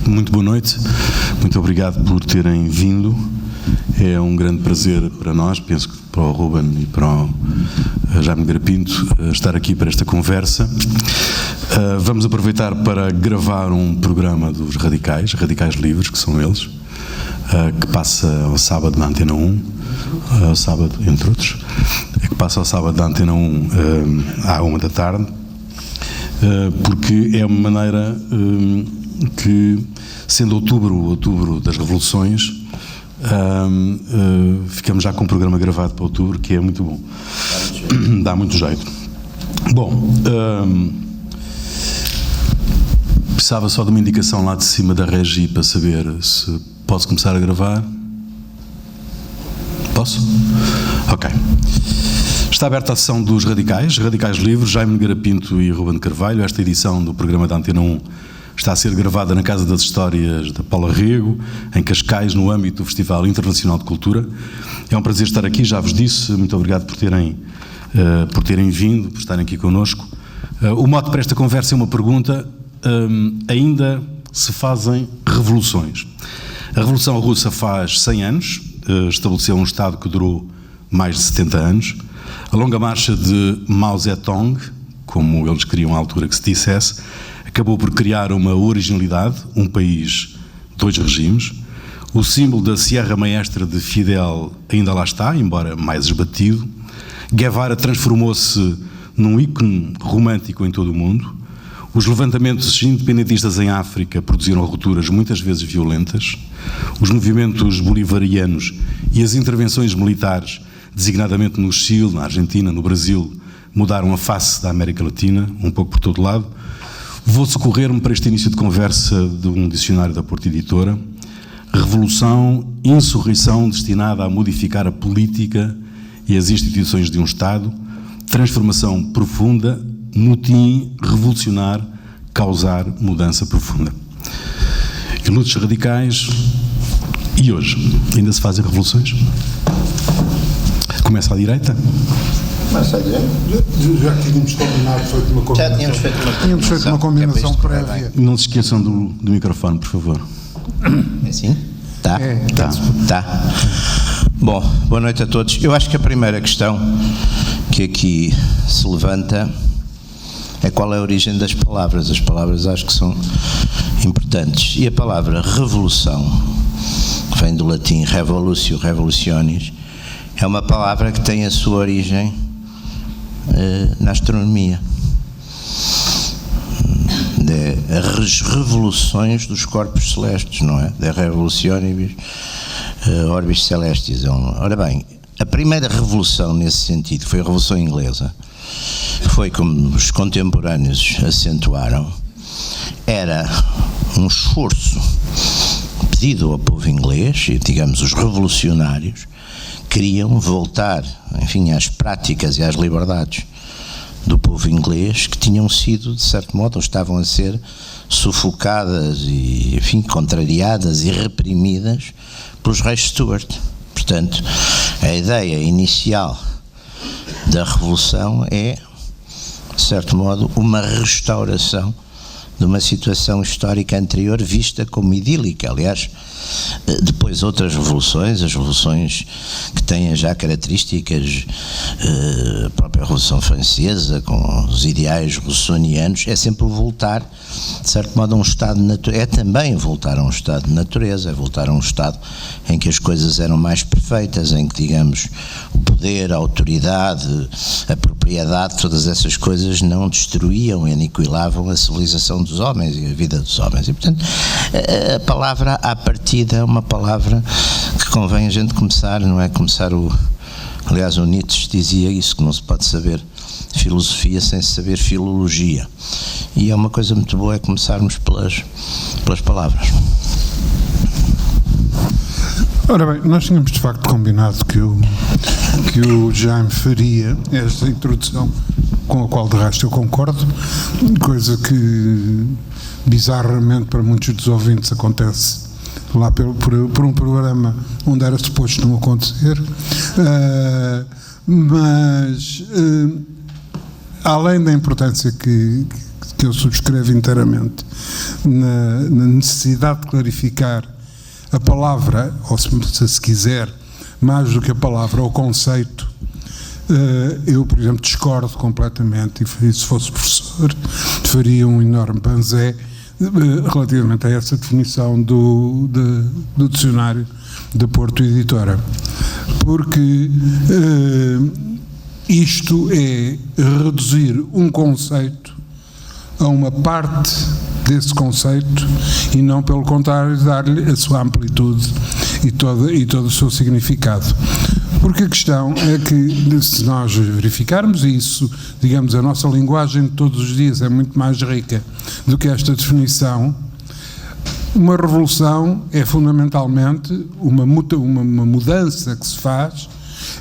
Muito boa noite, muito obrigado por terem vindo. É um grande prazer para nós, penso que para o Ruben e para o Jaime Nogueira Pinto, estar aqui para esta conversa. Vamos aproveitar para gravar um programa dos Radicais Livres, que são eles, que passa ao sábado na Antena 1, ao sábado, entre outros, que passa ao sábado na Antena 1 à 1 da tarde, porque é uma maneira que, sendo outubro das revoluções, ficamos já com um programa gravado para outubro, que é muito bom. Dá muito jeito. Bom, precisava só de uma indicação lá de cima da Regi para saber se posso começar a gravar. Posso? Ok. Está aberta a sessão dos Radicais Livres, Jaime Nogueira Pinto e Ruben Carvalho. Esta edição do programa da Antena 1 está a ser gravada na Casa das Histórias da Paula Rego, em Cascais, no âmbito do Festival Internacional de Cultura. É um prazer estar aqui, já vos disse, muito obrigado por terem vindo, por estarem aqui connosco. O mote para esta conversa é uma pergunta: ainda se fazem revoluções? A Revolução Russa faz 100 anos, estabeleceu um Estado que durou mais de 70 anos. A longa marcha de Mao Zedong, como eles queriam à altura que se dissesse, acabou por criar uma originalidade, um país, dois regimes. O símbolo da Sierra Maestra de Fidel ainda lá está, embora mais esbatido. Guevara transformou-se num ícone romântico em todo o mundo. Os levantamentos independentistas em África produziram rupturas muitas vezes violentas. Os movimentos bolivarianos e as intervenções militares, designadamente no Chile, na Argentina, no Brasil, mudaram a face da América Latina, um pouco por todo lado. Vou socorrer-me para este início de conversa de um dicionário da Porta Editora: revolução, insurreição destinada a modificar a política e as instituições de um Estado, transformação profunda, motim, revolucionar, causar mudança profunda. E lutas radicais, e hoje, ainda se fazem revoluções? Começa à direita? Já tínhamos combinado, feito uma combinação. Já tínhamos feito uma combinação prévia. Não se esqueçam do microfone, por favor. É assim? Tá? Tá. Bom, boa noite a todos. Eu acho que a primeira questão que aqui se levanta é qual é a origem das palavras. As palavras acho que são importantes. E a palavra revolução, que vem do latim revolutio, revolutionis, é uma palavra que tem a sua origem na astronomia. As revoluções dos corpos celestes, não é? De revolutionibus orbis celestis. Ora bem, a primeira revolução nesse sentido foi a Revolução Inglesa. Foi, como os contemporâneos acentuaram, era um esforço pedido ao povo inglês, e digamos os revolucionários queriam voltar, enfim, às práticas e às liberdades do povo inglês, que tinham sido, de certo modo, estavam a ser sufocadas e, enfim, contrariadas e reprimidas pelos reis Stuart. Portanto, a ideia inicial da Revolução é, de certo modo, uma restauração de uma situação histórica anterior vista como idílica. Aliás, depois outras revoluções, as revoluções que têm já características, a própria Revolução Francesa, com os ideais russonianos, é sempre voltar, de certo modo, a um estado de natureza. É também voltar a um estado de natureza, é voltar a um estado em que as coisas eram mais perfeitas, em que, digamos, o poder, a autoridade, a propriedade, todas essas coisas não destruíam e aniquilavam a civilização dos homens e a vida dos homens. E, portanto, a palavra, à partida, é uma palavra que convém a gente começar, não é? Aliás, o Nietzsche dizia isso, que não se pode saber filosofia sem saber filologia. E é uma coisa muito boa começarmos pelas palavras. Ora bem, nós tínhamos de facto combinado que o Jaime faria esta introdução, com a qual de resto eu concordo, coisa que bizarramente para muitos dos ouvintes acontece lá por um programa onde era suposto não acontecer, mas além da importância que que eu subscrevo inteiramente, na necessidade de clarificar a palavra, ou se quiser, mais do que a palavra, o conceito. Eu, por exemplo, discordo completamente, e se fosse professor, faria um enorme banzé relativamente a essa definição do dicionário da Porto Editora, porque isto é reduzir um conceito a uma parte desse conceito e não, pelo contrário, dar-lhe a sua amplitude e todo o seu significado. Porque a questão é que, se nós verificarmos isso, digamos, a nossa linguagem de todos os dias é muito mais rica do que esta definição. Uma revolução é fundamentalmente uma mudança que se faz,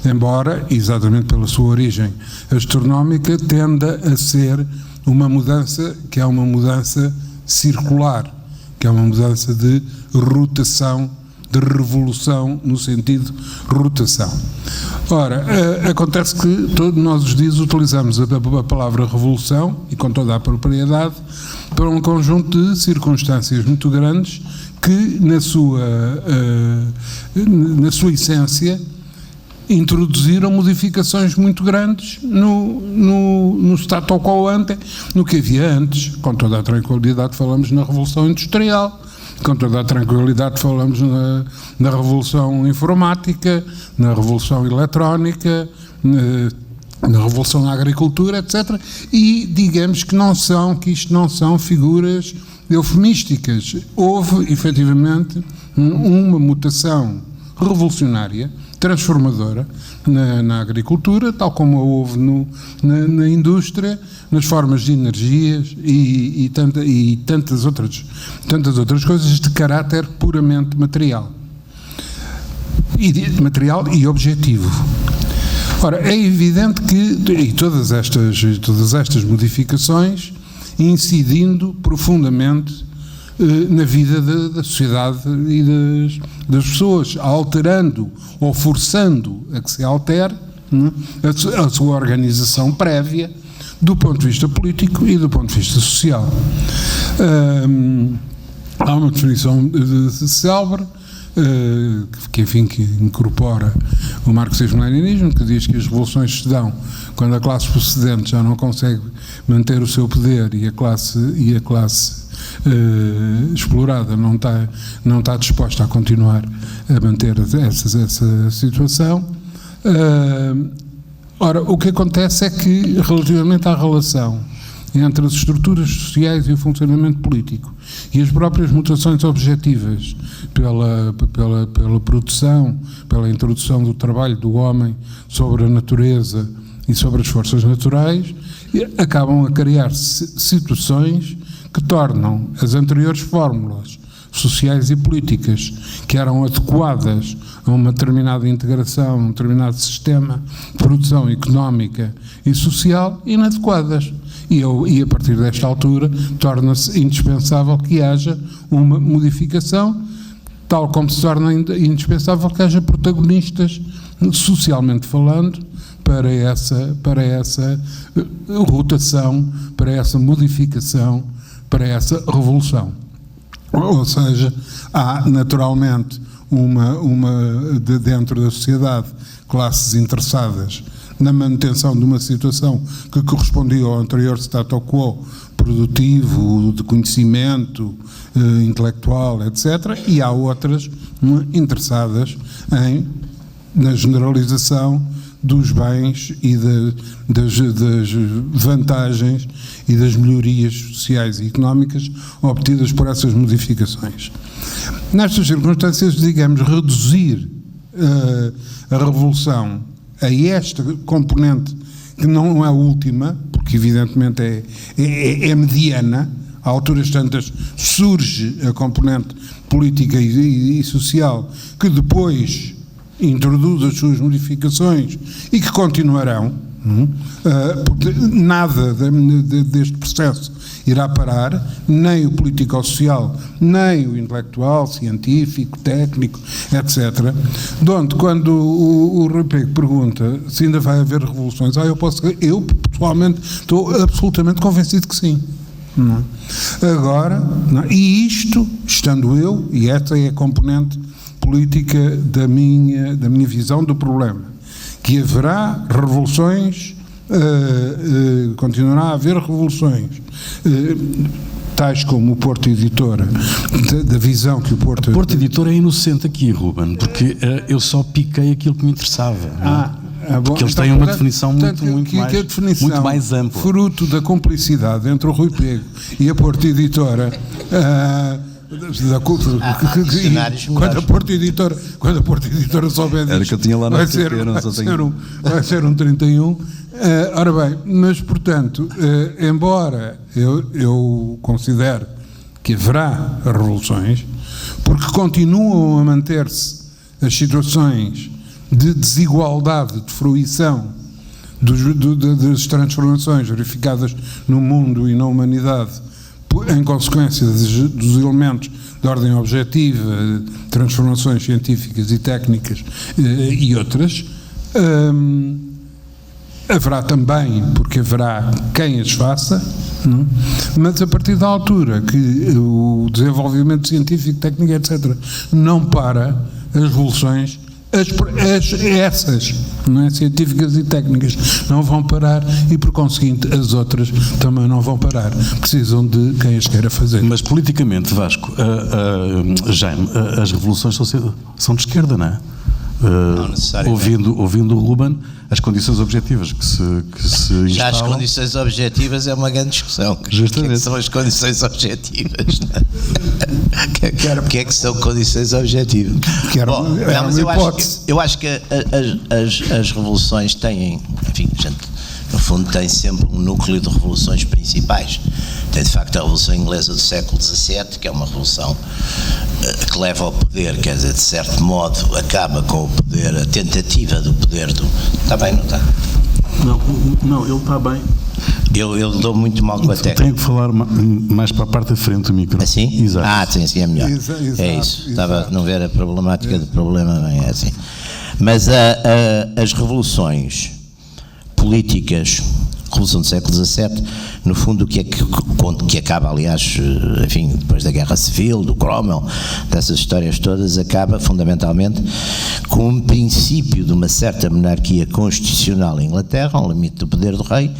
embora, exatamente pela sua origem astronómica, tenda a ser uma mudança que é uma mudança circular, que é uma mudança de rotação, de revolução, no sentido rotação. Ora, acontece que todos nós os dias utilizamos a palavra revolução, e com toda a propriedade, para um conjunto de circunstâncias muito grandes que, na sua essência, introduziram modificações muito grandes no status quo ante, no que havia antes. Com toda a tranquilidade falamos na Revolução Industrial, com toda a tranquilidade falamos na Revolução Informática, na Revolução Eletrónica, na Revolução na Agricultura, etc. E digamos que isto não são figuras eufemísticas. Houve, efetivamente, uma mutação revolucionária, transformadora na agricultura, tal como houve na indústria, nas formas de energias e tantas outras coisas de caráter puramente material e objetivo. Ora, é evidente que todas estas modificações incidindo profundamente na vida da sociedade e das pessoas, alterando ou forçando a que se altere a sua organização prévia do ponto de vista político e do ponto de vista social. Há uma definição célebre que incorpora o marxismo-leninismo, que diz que as revoluções se dão quando a classe procedente já não consegue manter o seu poder e a classe explorada não está disposta a continuar a manter essa situação. Ora, o que acontece é que, relativamente à relação entre as estruturas sociais e o funcionamento político e as próprias mutações objetivas pela produção, pela introdução do trabalho do homem sobre a natureza e sobre as forças naturais, acabam a criar-se situações que tornam as anteriores fórmulas sociais e políticas que eram adequadas a uma determinada integração, a um determinado sistema de produção económica e social inadequadas. E a partir desta altura torna-se indispensável que haja uma modificação, tal como se torna indispensável que haja protagonistas, socialmente falando, para essa rotação, para essa modificação, para essa revolução. Ou seja, há naturalmente dentro da sociedade classes interessadas na manutenção de uma situação que correspondia ao anterior status quo produtivo, de conhecimento intelectual, etc. E há outras interessadas na generalização dos bens e das vantagens e das melhorias sociais e económicas obtidas por essas modificações. Nestas circunstâncias, digamos, reduzir a revolução a esta componente, que não é a última, porque evidentemente é mediana, a alturas tantas surge a componente política e social, que depois introduz as suas modificações e que continuarão, porque nada deste processo irá parar, nem o político-social, nem o intelectual, científico, técnico, etc. De onde, quando o Rui Pego pergunta se ainda vai haver revoluções, eu pessoalmente estou absolutamente convencido que sim. Não é? Agora, não, e isto, estando eu, e esta é a componente política da minha visão do problema, que haverá revoluções, continuará a haver revoluções, tais como o Porto Editora, da visão que o Porto... Porto Editora é inocente aqui, Ruben, porque eu só piquei aquilo que me interessava. Porque eles têm uma definição muito mais ampla. Fruto da cumplicidade entre o Rui Pego e a Porto Editora, quando a Porto Editora souber disto, era que eu tinha lá na vai ser um 31. Ora bem, mas portanto, embora eu considere que haverá revoluções, porque continuam a manter-se as situações de desigualdade, de fruição das transformações verificadas no mundo e na humanidade em consequência dos elementos de ordem objetiva, transformações científicas e técnicas e outras, haverá também, porque haverá quem as faça, não? Mas a partir da altura que o desenvolvimento científico, técnico, etc., não para, as revoluções, essas, não é, científicas e técnicas, não vão parar e, por conseguinte, as outras também não vão parar. Precisam de quem as queira fazer. Mas politicamente, Vasco, Jaime, as revoluções são de esquerda, não é? Não necessariamente. Ouvindo o Ruben, as condições objetivas que se instalam... Já as condições objetivas é uma grande discussão. Justamente. O que é que são as condições objetivas? O que é que são condições objetivas? Eu acho que as revoluções têm, enfim, no fundo tem sempre um núcleo de revoluções principais. Tem de facto a Revolução Inglesa do século XVII, que é uma revolução que leva ao poder, quer dizer, de certo modo acaba com o poder, a tentativa do poder do... Está bem, não está? Não, ele está bem. Eu dou muito mal com a técnica. Tenho que falar mais para a parte da frente do micro. Assim? Exato. Sim, é melhor. Exato, é isso. Estava a não ver a problemática do problema, bem, é assim. Mas as revoluções políticas, Revolução do século XVII, no fundo, que acaba, aliás, enfim, depois da Guerra Civil, do Cromwell, dessas histórias todas, acaba fundamentalmente com um princípio de uma certa monarquia constitucional em Inglaterra, um limite do poder do rei,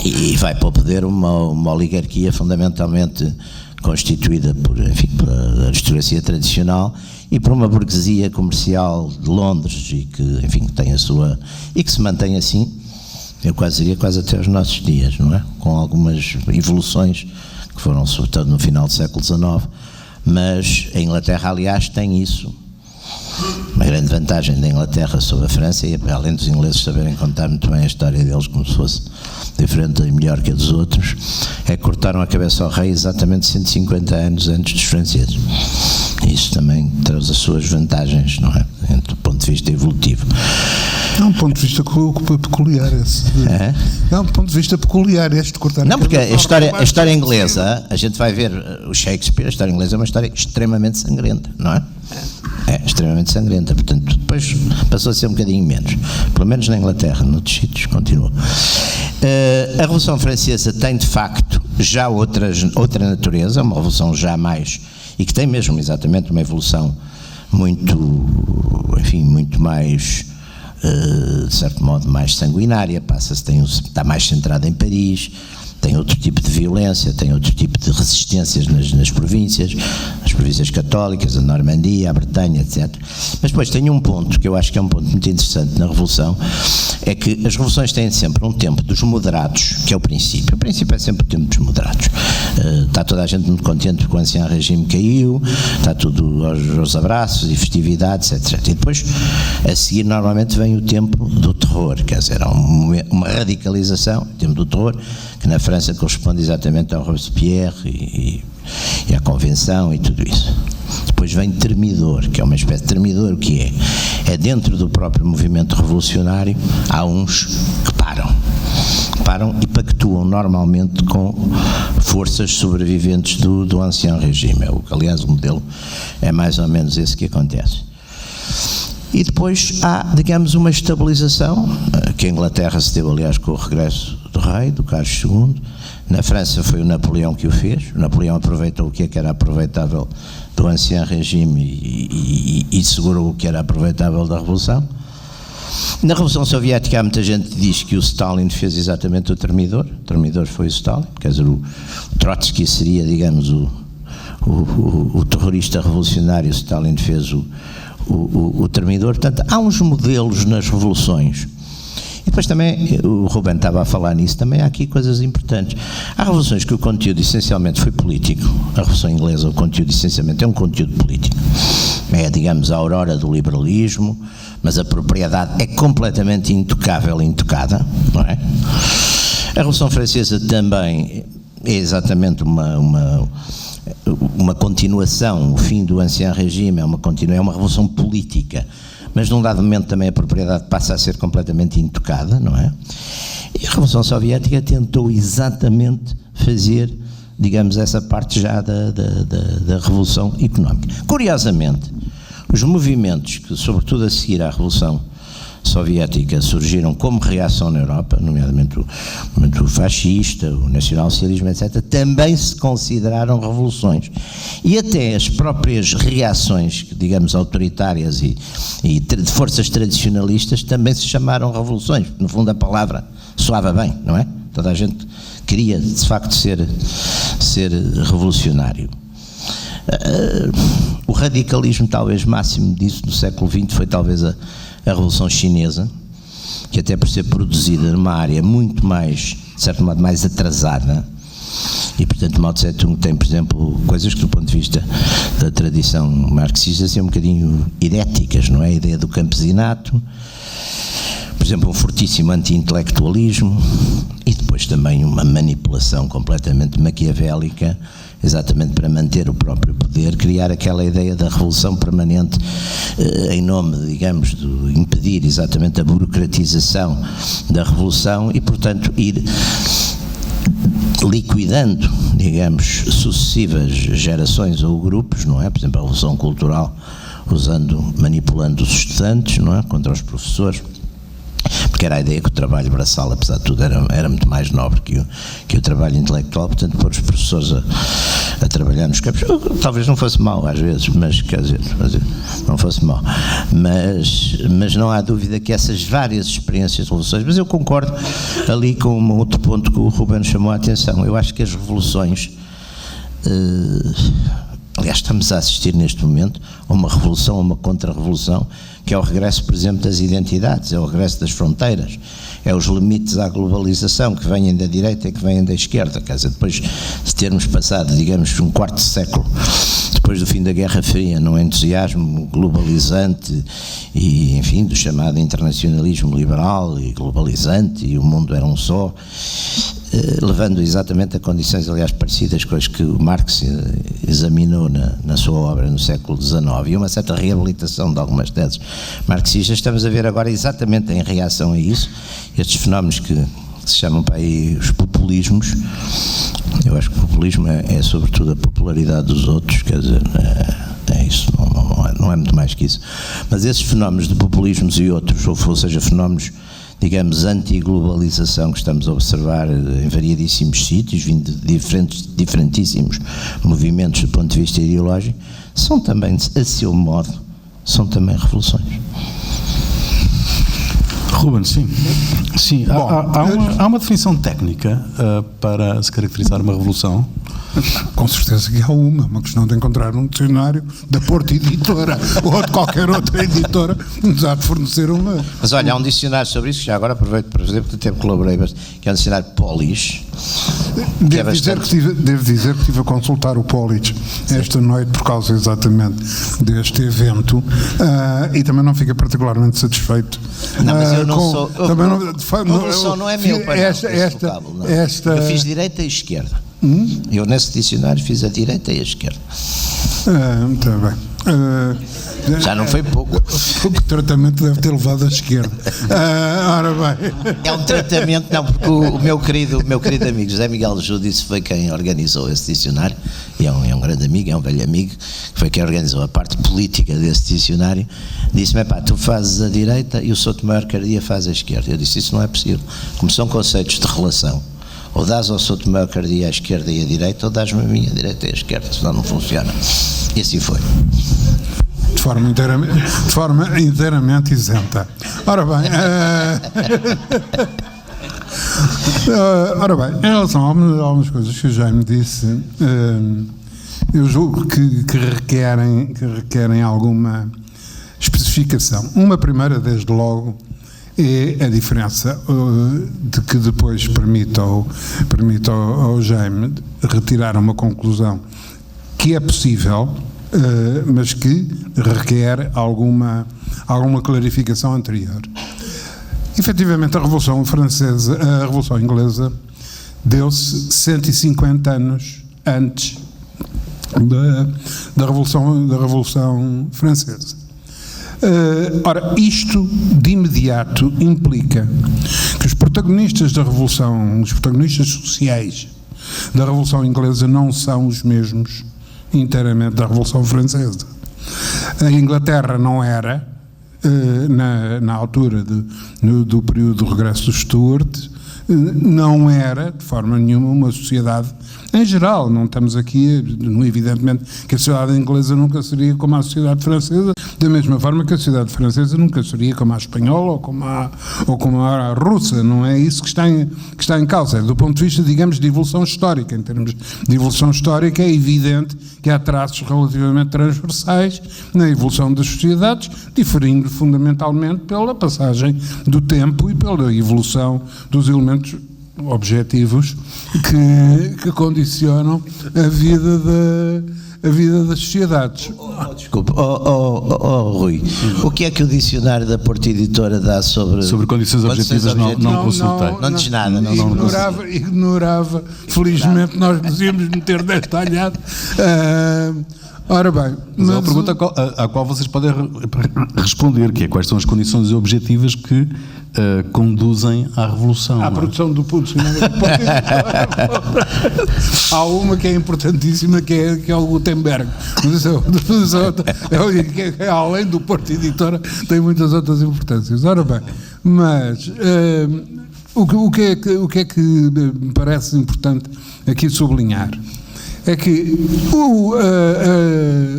e vai para o poder uma oligarquia fundamentalmente constituída pela aristocracia tradicional e por uma burguesia comercial de Londres e que, enfim, tem a sua... e que se mantém assim, eu diria quase até aos nossos dias, não é? Com algumas evoluções que foram sobretudo no final do século XIX, mas a Inglaterra, aliás, tem isso. Uma grande vantagem da Inglaterra sobre a França, e além dos ingleses saberem contar muito bem a história deles como se fosse diferente e melhor que a dos outros, é que cortaram a cabeça ao rei exatamente 150 anos antes dos franceses. Isso também traz as suas vantagens, não é? Do ponto de vista evolutivo. É um ponto de vista peculiar esse. É um ponto de vista peculiar este de cortar. Não, porque a história inglesa, a gente vai ver o Shakespeare, a história inglesa é uma história extremamente sangrenta, não é? É extremamente sangrenta, portanto depois passou a ser um bocadinho menos, pelo menos na Inglaterra, noutros sítios continua. A Revolução Francesa tem de facto já outra natureza, uma revolução já mais, e que tem mesmo exatamente uma evolução muito mais, de certo modo, mais sanguinária, está mais centrada em Paris, tem outro tipo de violência, tem outro tipo de resistências nas províncias, as províncias católicas, a Normandia, a Bretanha, etc. Mas depois tem um ponto que eu acho que é um ponto muito interessante na Revolução, é que as revoluções têm sempre um tempo dos moderados, que é o princípio. O princípio é sempre o tempo dos moderados. Está toda a gente muito contente porque o ancião regime caiu, está tudo aos abraços e festividades, etc. E depois, a seguir, normalmente vem o tempo do terror, quer dizer, há uma radicalização, o tempo do terror, que na França corresponde exatamente ao Robespierre e à Convenção e tudo isso. Depois vem Termidor, que é uma espécie de Termidor, o que é? É dentro do próprio movimento revolucionário, há uns que param e pactuam normalmente com forças sobreviventes do ancião regime. Aliás, o modelo é mais ou menos esse que acontece. E depois há, digamos, uma estabilização, que a Inglaterra se deu, aliás, com o regresso do rei, do Carlos II, Na França foi o Napoleão que o fez. O Napoleão aproveitou o que era aproveitável do Ancien Regime e segurou o que era aproveitável da Revolução. Na Revolução Soviética há muita gente que diz que o Stalin fez exatamente o termidor. O termidor foi o Stalin, quer dizer, o Trotsky seria, digamos, o terrorista revolucionário, o Stalin fez o termidor. Portanto, há uns modelos nas revoluções. E depois também, o Ruben estava a falar nisso, também há aqui coisas importantes. Há revoluções que o conteúdo essencialmente foi político. A Revolução Inglesa, o conteúdo essencialmente é um conteúdo político. É, digamos, a aurora do liberalismo, mas a propriedade é completamente intocável e intocada, não é? A Revolução Francesa também é exatamente uma continuação, o fim do Ancien Regime é uma revolução política, mas num dado momento também a propriedade passa a ser completamente intocada, não é? E a Revolução Soviética tentou exatamente fazer, digamos, essa parte já da Revolução Económica. Curiosamente, os movimentos que, sobretudo a seguir à Revolução Soviética, surgiram como reação na Europa, nomeadamente o movimento fascista, o nacionalsocialismo, etc., também se consideraram revoluções. E até as próprias reações, digamos, autoritárias e de forças tradicionalistas também se chamaram revoluções. No fundo, a palavra soava bem, não é? Toda a gente queria, de facto, ser revolucionário. O radicalismo talvez máximo disso no século XX foi talvez a Revolução Chinesa, que até por ser produzida numa área muito mais, de certo modo, mais atrasada, e portanto Mao Tse-tung tem, por exemplo, coisas que do ponto de vista da tradição marxista são um bocadinho heréticas, não é? A ideia do campesinato, por exemplo, um fortíssimo anti-intelectualismo e depois também uma manipulação completamente maquiavélica, exatamente para manter o próprio poder, criar aquela ideia da revolução permanente em nome, digamos, de impedir exatamente a burocratização da revolução e, portanto, ir liquidando, digamos, sucessivas gerações ou grupos, não é? Por exemplo, a revolução cultural manipulando os estudantes, não é? Contra os professores. Porque era a ideia que o trabalho braçal, apesar de tudo, era muito mais nobre que o trabalho intelectual, portanto, pôr os professores a trabalhar nos campos, talvez não fosse mau às vezes, mas quer dizer, não fosse mau, mas não há dúvida que essas várias experiências de revoluções, mas eu concordo ali com um outro ponto que o Ruben chamou a atenção. Eu acho que as revoluções, aliás, estamos a assistir neste momento a uma revolução, a uma contra-revolução, que é o regresso, por exemplo, das identidades, é o regresso das fronteiras, é os limites à globalização que vêm da direita e que vêm da esquerda. Quer dizer, depois de termos passado, digamos, um quarto de século depois do fim da Guerra Fria, num entusiasmo globalizante e, enfim, do chamado internacionalismo liberal e globalizante, e o mundo era um só, levando exatamente a condições, aliás, parecidas com as que o Marx examinou na sua obra no século XIX, e uma certa reabilitação de algumas teses marxistas. Estamos a ver agora, exatamente em reação a isso, estes fenómenos que se chamam para aí os populismos. Eu acho que o populismo é sobretudo a popularidade dos outros, quer dizer, é isso, não é muito mais que isso. Mas esses fenómenos de populismos e outros, ou seja, fenómenos, digamos, anti-globalização que estamos a observar em variedíssimos sítios, vindo de diferentíssimos movimentos do ponto de vista ideológico, são também, a seu modo, são também revoluções. Ruben, sim. Bom, há uma definição técnica para se caracterizar uma revolução? Com certeza que há uma questão de encontrar um dicionário da Porto Editora ou de qualquer outra editora que nos há de fornecer uma. Mas olha, há um dicionário sobre isso, que já agora aproveito para dizer, porque até colaborei, que é um dicionário Polis. Devo dizer que estive a consultar o Polis esta noite por causa exatamente deste evento e também não fica particularmente satisfeito. Não, mas eu não sou. Revolução não é meu, eu fiz direita e esquerda. Eu nesse dicionário fiz a direita e a esquerda. Muito bem. Já não foi pouco. O tratamento deve ter levado à esquerda. Ora bem. É um tratamento, não, porque o meu querido amigo José Miguel Júdice foi quem organizou esse dicionário, e é um grande amigo, é um velho amigo, foi quem organizou a parte política desse dicionário. Disse-me: pá, tu fazes a direita e o Souto Maior Cardia faz a esquerda. Eu disse: isso não é possível. Como são conceitos de relação, ou dás ao São Tomé Cardia à esquerda e à direita, ou dás-me a minha direita e à esquerda, senão não funciona. E assim foi. De forma inteiramente isenta. Ora bem, em relação a algumas coisas que o Jaime disse, eu julgo que requerem alguma especificação. Uma primeira, desde logo, é a diferença de que depois permite ao Jaime retirar uma conclusão que é possível, mas que requer alguma clarificação anterior. Efetivamente, a Revolução Inglesa deu-se 150 anos antes da Revolução Francesa. Ora, isto de imediato implica que os protagonistas sociais da Revolução Inglesa não são os mesmos inteiramente da Revolução Francesa. A Inglaterra não era, na altura do período do regresso dos Stuart, não era de forma nenhuma uma sociedade em geral. Não estamos aqui, evidentemente, que a sociedade inglesa nunca seria como a sociedade francesa, da mesma forma que a sociedade francesa nunca seria como a espanhola ou como a russa. Não é isso que está em causa. Do ponto de vista, digamos, de evolução histórica. Em termos de evolução histórica, é evidente que há traços relativamente transversais na evolução das sociedades, diferindo fundamentalmente pela passagem do tempo e pela evolução dos elementos objetivos que condicionam a vida das sociedades. Desculpe, Rui, o que é que o dicionário da Porta Editora dá sobre condições objetivas? Não consultei. Não diz nada. Ignorava. Felizmente nós nos íamos meter desta alhada. Ora bem, mas é uma pergunta à qual vocês podem responder, que é: quais são as condições objetivas que conduzem à revolução? À produção do puto. Há uma que é importantíssima, que é o Gutenberg. Além do Porta Editora, tem muitas outras importâncias. Ora bem, mas o que é que me parece importante aqui sublinhar? É que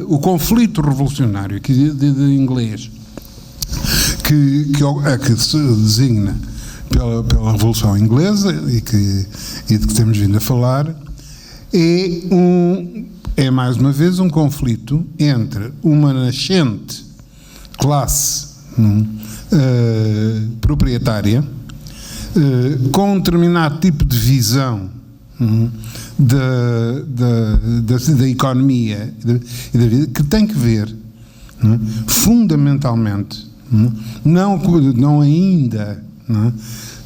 o conflito revolucionário de inglês que se designa pela Revolução Inglesa e de que temos vindo a falar é mais uma vez um conflito entre uma nascente classe proprietária com um determinado tipo de visão da economia e da vida, que tem que ver, fundamentalmente, não ainda,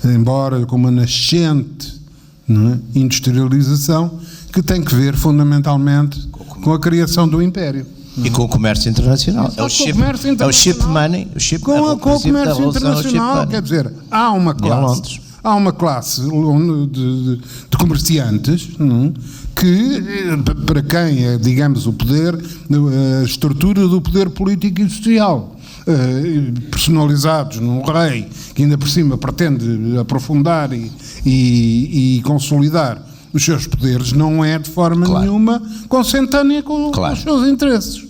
embora com uma nascente industrialização, que tem que ver fundamentalmente com a criação do império. E com o comércio internacional. É o chip money. Com o comércio internacional, quer dizer, há uma classe de comerciantes que, para quem é, digamos, o poder, a estrutura do poder político e social, personalizados num rei que ainda por cima pretende aprofundar e consolidar os seus poderes, não é de forma nenhuma consentânea com os seus interesses.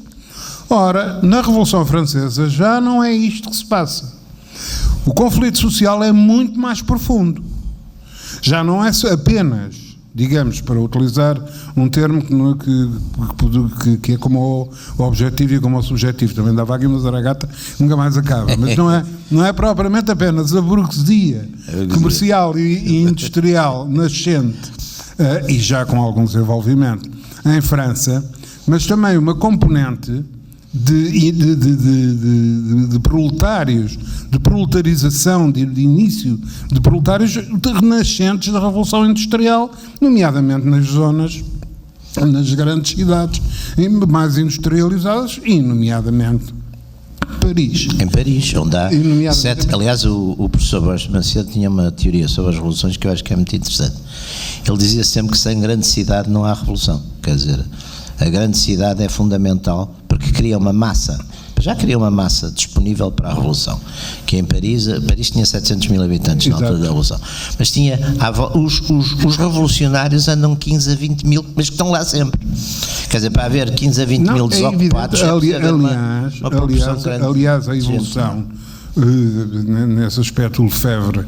Ora, na Revolução Francesa já não é isto que se passa. O conflito social é muito mais profundo. Já não é apenas, digamos, para utilizar um termo que é como o objetivo e como o subjetivo. Também dava aqui uma zaragata, nunca mais acaba. Mas não é propriamente apenas a burguesia comercial e industrial nascente, e já com algum desenvolvimento em França, mas também uma componente de proletários, de proletarização, de início de proletários renascentes da Revolução Industrial, nomeadamente nas grandes cidades mais industrializadas, e nomeadamente Paris. Em Paris, onde há aliás, o professor Borges Macedo tinha uma teoria sobre as revoluções que eu acho que é muito interessante. Ele dizia sempre que sem grande cidade não há revolução. Quer dizer, a grande cidade é fundamental porque cria uma massa já queria uma massa disponível para a Revolução, que em Paris tinha 700 mil habitantes na altura da Revolução, mas tinha, os revolucionários andam 15 a 20 mil, mas que estão lá sempre. Quer dizer, para haver 15 a 20 mil desocupados, aliás, a evolução, nesse aspecto, o Lefebvre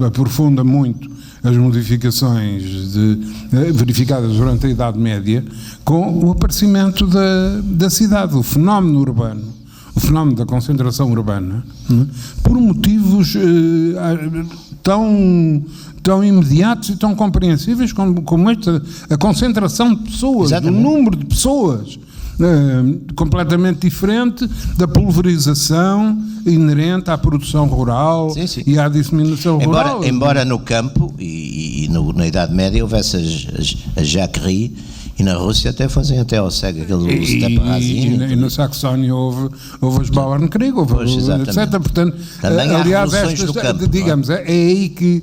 aprofunda muito as modificações verificadas durante a Idade Média com o aparecimento da cidade, o fenómeno urbano, o fenómeno da concentração urbana, por motivos tão imediatos e tão compreensíveis como esta, a concentração de pessoas, o número de pessoas completamente diferente da pulverização inerente à produção rural e à disseminação rural. Embora no campo e na Idade Média houvesse a jacquerie, e na Rússia até fazem até ao cego aquele steppe razino. E na Saxónia houve os Bauernkrieg, etc. Portanto, aliás, digamos, é aí que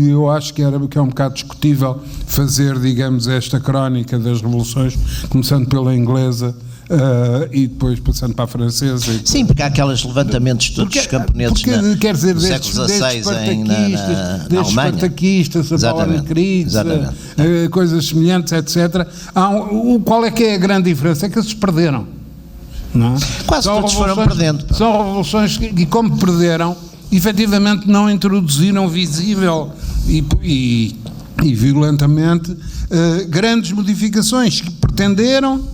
eu acho que é um bocado discutível fazer, digamos, esta crónica das revoluções, começando pela inglesa, e depois passando para a francesa. Sim, porque há aqueles levantamentos todos dos camponeses no século XVI na Alemanha. Espartaquistas, a Bauernkrieg, coisas semelhantes, etc. Qual é que é a grande diferença? É que eles se perderam. Não? Quase todos foram perdendo. São revoluções que, como perderam, efetivamente não introduziram visível e violentamente grandes modificações que pretenderam,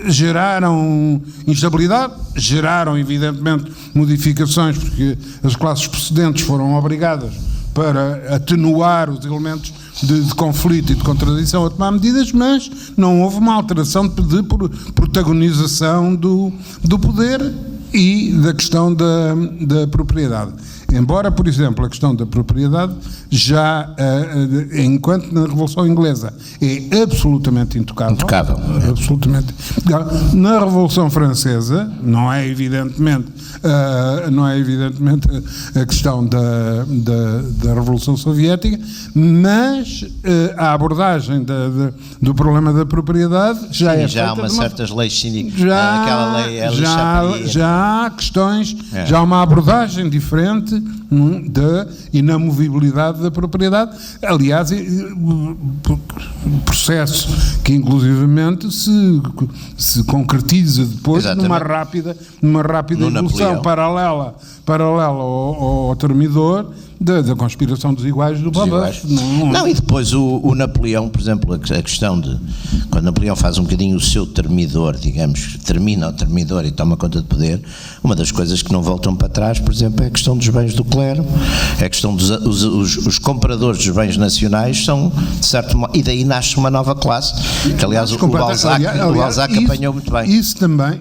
geraram instabilidade, geraram evidentemente modificações, porque as classes precedentes foram obrigadas, para atenuar os elementos de conflito e de contradição, a tomar medidas, mas não houve uma alteração de protagonização do poder e da questão da propriedade. Embora, por exemplo, a questão da propriedade já, enquanto na Revolução Inglesa é absolutamente intocável. Absolutamente. Na Revolução Francesa não é evidentemente a questão da Revolução Soviética, mas a abordagem do problema da propriedade já é feita. Já há certas leis síndicas, aquela lei já há questões, já há uma abordagem diferente da inamovibilidade da propriedade, aliás, processo que inclusivamente se concretiza depois numa rápida evolução paralela ao termidor da conspiração dos iguais do Babeuf. Não, e depois o Napoleão, por exemplo, a questão de quando Napoleão faz um bocadinho o seu termidor, digamos, termina o termidor e toma conta de poder, uma das coisas que não voltam para trás, por exemplo, é a questão dos bens do clero, é a questão dos os compradores dos bens nacionais são, de certo modo, e daí nasce uma nova classe, que aliás o Balzac apanhou muito bem. Isso também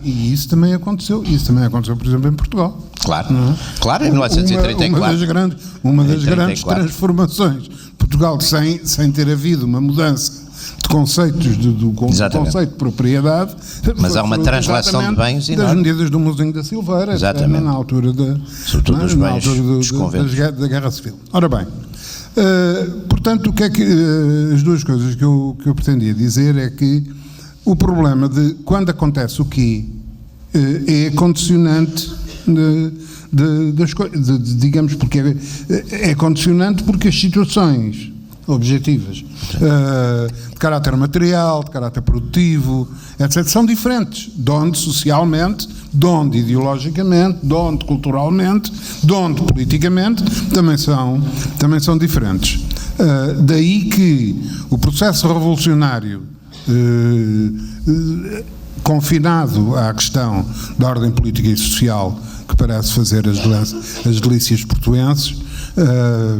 aconteceu, por exemplo, em Portugal. Claro, em 1934. Uma das grandes transformações. Portugal, sem ter havido uma mudança de conceitos do conceito de propriedade, mas há uma translação de bens das medidas do Mozinho da Silveira, na altura da Guerra Civil. Ora bem, portanto, o que é que as duas coisas que eu pretendia dizer é que o problema de quando acontece o quê é condicionante das coisas, digamos, porque é condicionante porque as situações objetivas de caráter material, de caráter produtivo, etc., são diferentes, de onde socialmente, de onde ideologicamente, de onde culturalmente, de onde politicamente, também são diferentes. Daí que o processo revolucionário confinado à questão da ordem política e social que parece fazer as delícias portuenses,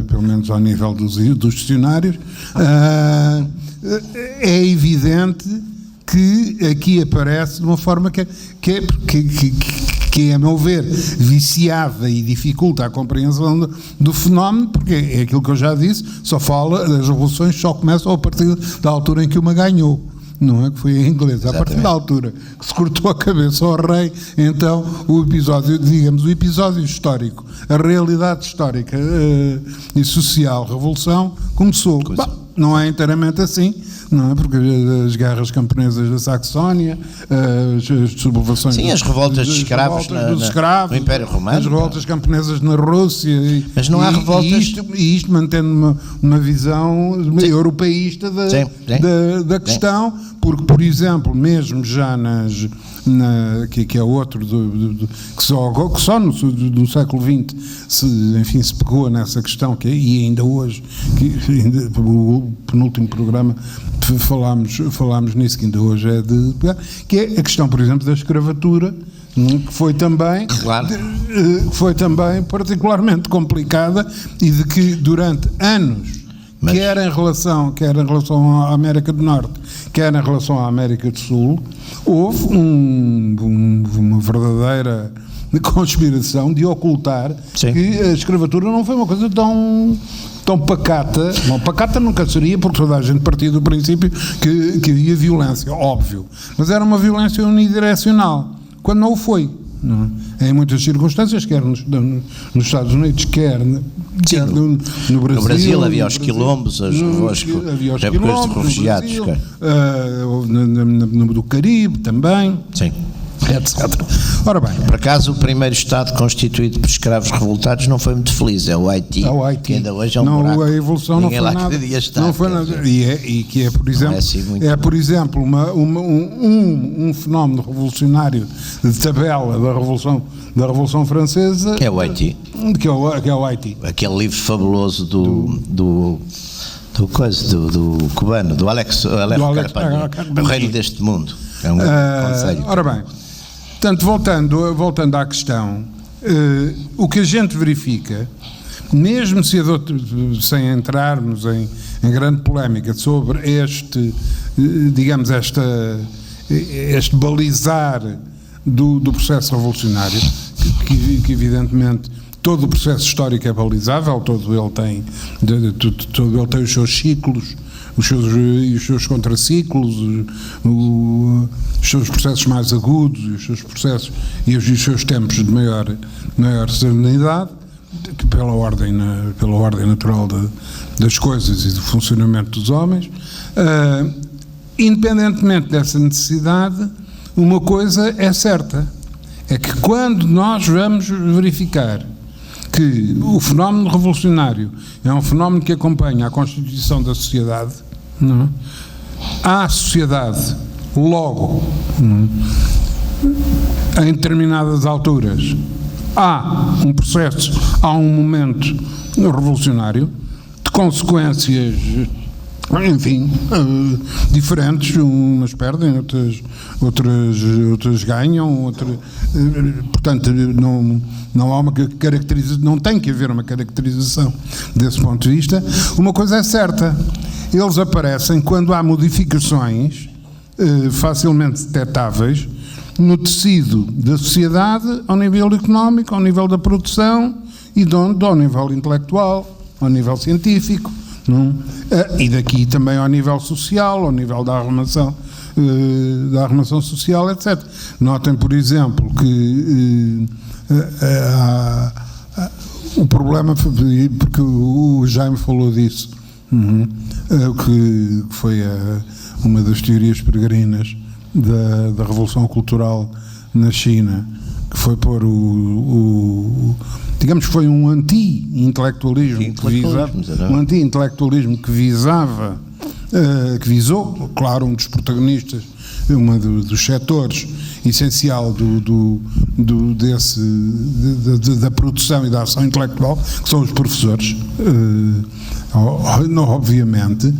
pelo menos ao nível dos dicionários, é evidente que aqui aparece de uma forma que é, a meu ver, viciada e dificulta a compreensão do fenómeno, porque é aquilo que eu já disse, as revoluções só começam a partir da altura em que uma ganhou. Não é que foi a inglesa, a partir da altura que se cortou a cabeça ao rei, então o episódio histórico, a realidade histórica e social, revolução, começou. não é inteiramente assim, não é? Porque as guerras camponesas da Saxónia, as sublevações... Sim, as revoltas de escravos no Império Romano. As revoltas camponesas na Rússia. Mas não há revoltas... E isto mantendo uma visão europeísta da questão, porque, por exemplo, mesmo já que é outro que só no século XX se pegou nessa questão, e ainda hoje, o penúltimo programa falámos nisso, que ainda hoje é que é a questão, por exemplo, da escravatura, que foi também particularmente complicada, e de que durante anos, quer em relação à América do Norte, quer em relação à América do Sul, houve uma verdadeira conspiração de ocultar que a escravatura não foi uma coisa tão pacata. Bom, pacata nunca seria, porque toda a gente partia do princípio que havia violência, óbvio, mas era uma violência unidirecional, quando não o foi. Não é? Em muitas circunstâncias, quer nos Estados Unidos, quer no Brasil. No Brasil havia os quilombos, havia os quilombos de refugiados. No Caribe também. Sim. Etc. Ora bem. Por acaso, o primeiro Estado constituído por escravos revoltados não foi muito feliz, é o Haiti, que ainda hoje é um buraco. A evolução não foi nada. Não foi nada. E que é, por exemplo, por exemplo, um fenómeno revolucionário de tabela da Revolução Francesa. Que é o Haiti. Que é o Haiti. Aquele livro fabuloso do cubano, do Alex Carpentier, O Reino deste Mundo. É um conselho. Ora bem, portanto, voltando à questão, o que a gente verifica, mesmo sem entrarmos em grande polémica sobre este balizar do processo revolucionário, que evidentemente todo o processo histórico é balizável, todo ele tem os seus ciclos, os seus contraciclos, os seus processos mais agudos, os seus processos e os seus tempos de maior serenidade, pela ordem natural das coisas e do funcionamento dos homens. Independentemente dessa necessidade, uma coisa é certa, é que quando nós vamos verificar que o fenómeno revolucionário é um fenómeno que acompanha a constituição da sociedade, não é? Há sociedade, logo, em determinadas alturas, há um processo, há um momento revolucionário, de consequências, enfim, diferentes, umas perdem, outras ganham, portanto não há uma caracterização, não tem que haver uma caracterização desse ponto de vista. Uma coisa é certa, eles aparecem quando há modificações facilmente detectáveis no tecido da sociedade, ao nível económico, ao nível da produção e ao nível intelectual, ao nível científico, não? E daqui também ao nível social, ao nível da arrumação social, etc. Notem, por exemplo, que o problema, porque o Jaime falou disso, que foi uma das teorias peregrinas da Revolução Cultural na China, que foi pôr digamos que foi um anti-intelectualismo que visou, claro, um dos protagonistas, dos setores essencial da produção e da ação intelectual, que são os professores, obviamente,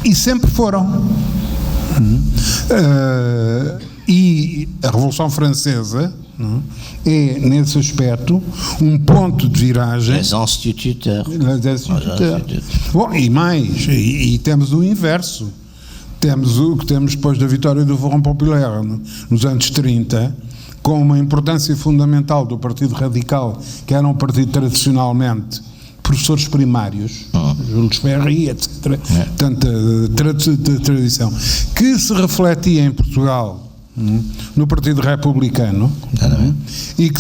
e sempre foram. E a Revolução Francesa é, nesse aspecto, um ponto de viragem. Les instituteurs. Bom, e mais, e temos o inverso. Temos o que temos depois da vitória do Front Populaire nos anos 30, com uma importância fundamental do Partido Radical, que era um partido tradicionalmente professores primários, Jules Ferry, etc. Tanta tradição, que se refletia em Portugal no Partido Republicano, e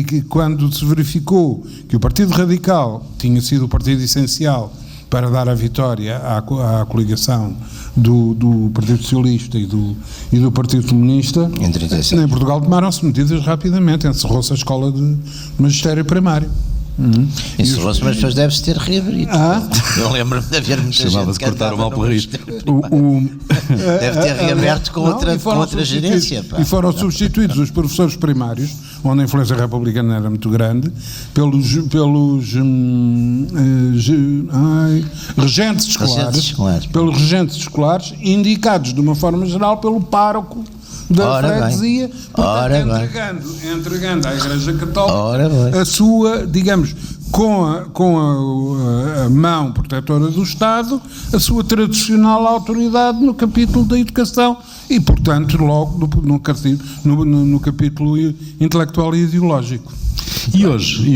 que quando se verificou que o Partido Radical tinha sido o partido essencial para dar a vitória à coligação do Partido Socialista e do Partido Comunista, Em 36. em Portugal tomaram-se medidas rapidamente, encerrou-se a escola de magistério primário. Encerrou-se, mas depois deve-se ter reabrido. Eu lembro-me de haver muita gente Chamava-se que cortar o mal pelo risco. Deve ter reaberto com outra gerência. E foram substituídos os professores primários, onde a influência republicana era muito grande, pelos regentes escolares, pelos regentes escolares, indicados de uma forma geral pelo pároco da freguesia, portanto, entregando à Igreja Católica a sua, digamos, com a mão protetora do Estado, a sua tradicional autoridade no capítulo da educação e, portanto, logo no capítulo intelectual e ideológico. E hoje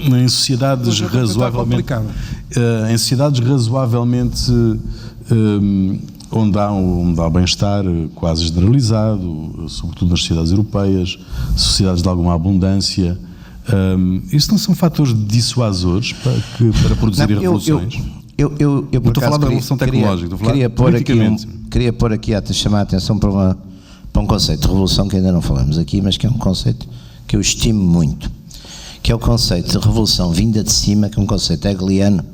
em sociedades razoavelmente onde há bem-estar quase generalizado, sobretudo nas sociedades europeias, sociedades de alguma abundância, isso não são fatores dissuasores para produzir revoluções? Eu não estou a falar da revolução tecnológica, estou a falar politicamente. Queria pôr aqui a chamar a atenção para um conceito de revolução que ainda não falamos aqui, mas que é um conceito que eu estimo muito, que é o conceito de revolução vinda de cima, que é um conceito hegeliano,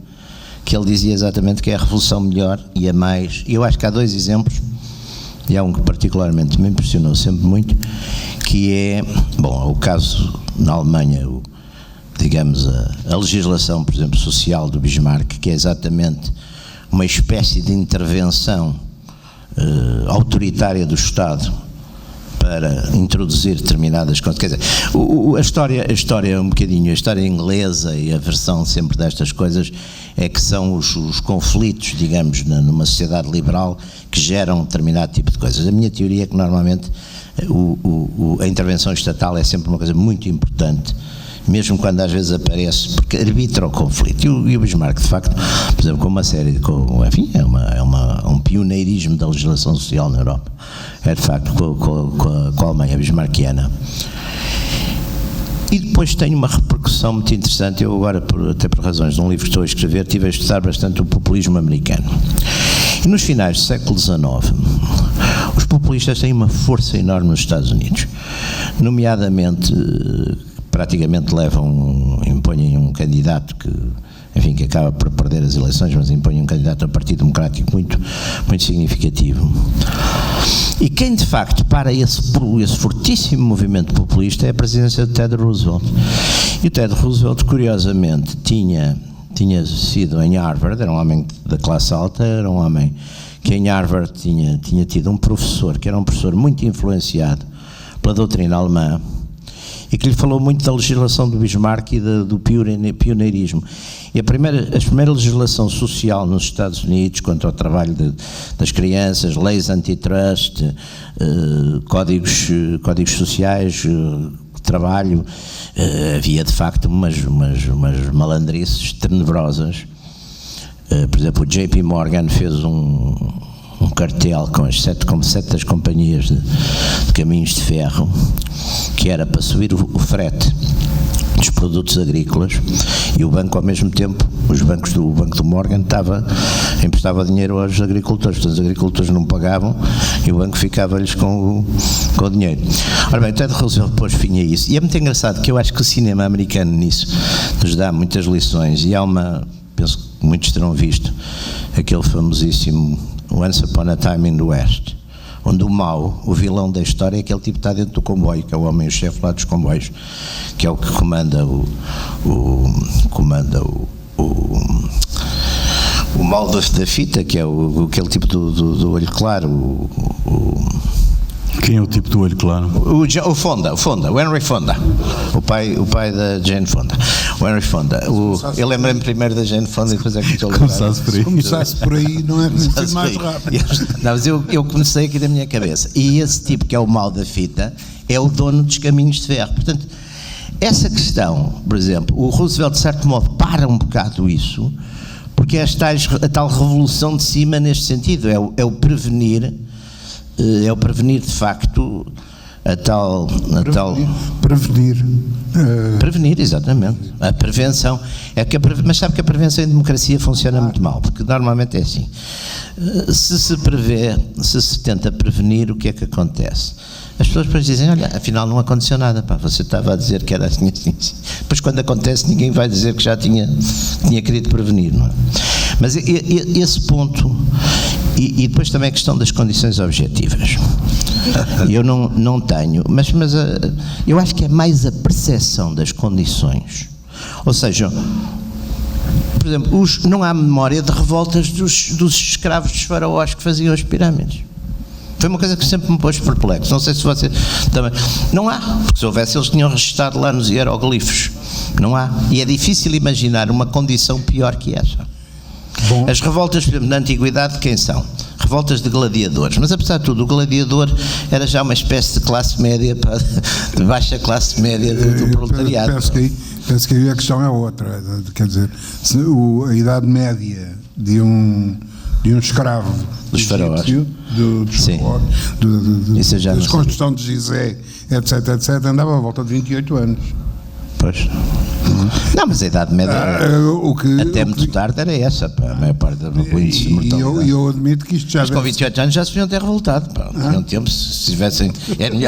que ele dizia exatamente que é a revolução melhor e a mais. E eu acho que há dois exemplos, e há um que particularmente me impressionou sempre muito, que é, o caso na Alemanha, digamos, a legislação, por exemplo, social do Bismarck, que é exatamente uma espécie de intervenção autoritária do Estado para introduzir determinadas coisas. Quer dizer, a história um bocadinho, a história inglesa e a versão sempre destas coisas é que são os conflitos, digamos, numa sociedade liberal que geram um determinado tipo de coisas. A minha teoria é que normalmente a intervenção estatal é sempre uma coisa muito importante, mesmo quando às vezes aparece, porque arbitra o conflito. E o Bismarck, de facto, por exemplo, com uma série, enfim, é um pioneirismo da legislação social na Europa. É de facto com a Alemanha bismarckiana. E depois tem uma repercussão muito interessante. Eu agora, até por razões de um livro que estou a escrever, estive a estudar bastante o populismo americano. E nos finais do século XIX, os populistas têm uma força enorme nos Estados Unidos, nomeadamente praticamente impõem um candidato que acaba por perder as eleições, mas impõe um candidato a Partido Democrático muito, muito significativo. E quem de facto para esse fortíssimo movimento populista é a presidência de Ted Roosevelt. E o Ted Roosevelt, curiosamente, tinha sido em Harvard, era um homem da classe alta, era um homem que em Harvard tinha tido um professor, que era um professor muito influenciado pela doutrina alemã, e que lhe falou muito da legislação do Bismarck e do pioneirismo. E a primeira legislação social nos Estados Unidos contra o trabalho das crianças, leis antitrust, códigos sociais, de trabalho, havia de facto umas malandrices tenebrosas. Por exemplo, o JP Morgan fez um cartel com sete das companhias de caminhos de ferro, que era para subir o frete dos produtos agrícolas, e o banco ao mesmo tempo, o Banco do Morgan emprestava dinheiro aos agricultores, portanto os agricultores não pagavam e o banco ficava-lhes com o dinheiro. Ora bem, o Ted Roosevelt pôs fim a isso, e é muito engraçado que eu acho que o cinema americano nisso nos dá muitas lições, e penso que muitos terão visto aquele famosíssimo Once Upon a Time in the West, onde o mau, o vilão da história, é aquele tipo que está dentro do comboio, que é o homem, o chefe lá dos comboios, que é o que comanda o mal da fita, que é aquele tipo do olho claro, Quem é o tipo do olho claro? O Fonda, o Henry Fonda, o pai da Jane Fonda, o Henry Fonda. Eu lembrei-me primeiro da Jane Fonda e depois é que estou a lembrar. Se começasse por aí, não é muito mais rápido. Não, mas eu comecei aqui da minha cabeça. E esse tipo que é o mal da fita é o dono dos caminhos de ferro. Portanto, essa questão, por exemplo, o Roosevelt de certo modo para um bocado isso, porque é a tal revolução de cima neste sentido, é o prevenir de facto Prevenir, exatamente. A prevenção. Mas sabe que a prevenção em democracia funciona muito mal, porque normalmente é assim. Se se tenta prevenir, o que é que acontece? As pessoas depois dizem, olha, afinal não aconteceu nada, pá, você estava a dizer que era assim, assim. Depois quando acontece ninguém vai dizer que já tinha querido prevenir, não é? Mas esse ponto, e depois também a questão das condições objetivas. Eu não tenho, mas eu acho que é mais a percepção das condições. Ou seja, por exemplo, não há memória de revoltas dos escravos dos faraós que faziam as pirâmides. Foi uma coisa que sempre me pôs perplexo. Não sei se você também. Não há, porque se houvesse eles tinham registado lá nos hieroglifos. Não há. E é difícil imaginar uma condição pior que essa. Bom. As revoltas, por exemplo, na antiguidade, quem são? Revoltas de gladiadores, mas apesar de tudo, o gladiador era já uma espécie de classe média, de baixa classe média do proletariado. Penso que aí a questão é outra, quer dizer, a idade média de um escravo dos faraós, da construção de Gizé, etc, andava à volta de 28 anos. Pois. Não, mas a idade média até muito tarde era essa, pá, a maior parte da mortalidade. E eu admito que isto já... Mas com 28 anos já se podiam ter revoltado, pá. Tinham tempo, se tivessem...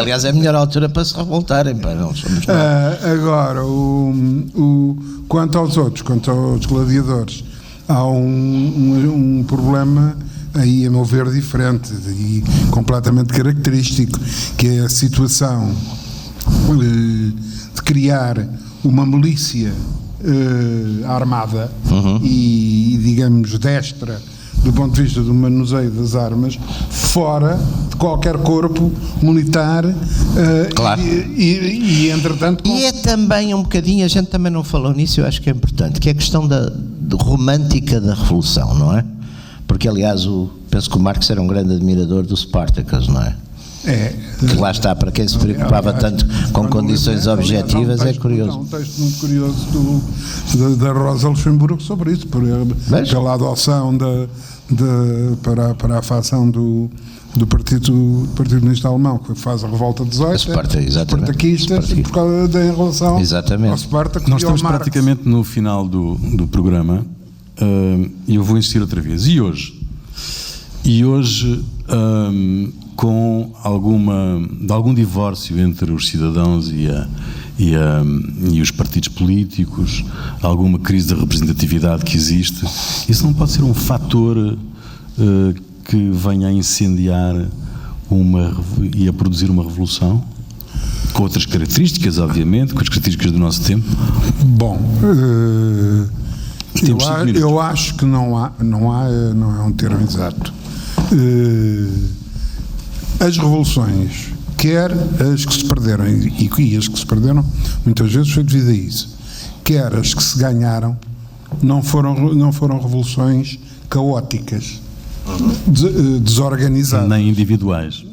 Aliás, é a melhor altura para se revoltarem, pá. Não somos agora, quanto aos outros, quanto aos gladiadores, há um problema aí, a meu ver, diferente e completamente característico, que é a situação de criar uma milícia armada e, digamos, destra do ponto de vista do manuseio das armas, fora de qualquer corpo militar. Claro. E entretanto... E é também um bocadinho, a gente também não falou nisso, eu acho que é importante, que é a questão da romântica da Revolução, não é? Porque, aliás, penso que o Marx era um grande admirador do Spartacus, não é? Que lá está, para quem se preocupava tanto com condições objetivas, é curioso. Há um texto muito curioso da Rosa Luxemburgo sobre isso, pela adoção para a facção do Partido Comunista Alemão, que faz a Revolta 18, espartaquistas, por causa em relação ao Spartacus. Nós estamos praticamente no final do programa e eu vou insistir outra vez. E hoje com algum divórcio entre os cidadãos e os partidos políticos, alguma crise de representatividade que existe, isso não pode ser um fator que venha a incendiar e a produzir uma revolução? Com outras características, obviamente, com as características do nosso tempo? Bom, eu acho que não é um termo exato. As revoluções, quer as que se perderam, e as que se perderam, muitas vezes foi devido a isso, quer as que se ganharam, não foram revoluções caóticas, desorganizadas. Nem individuais.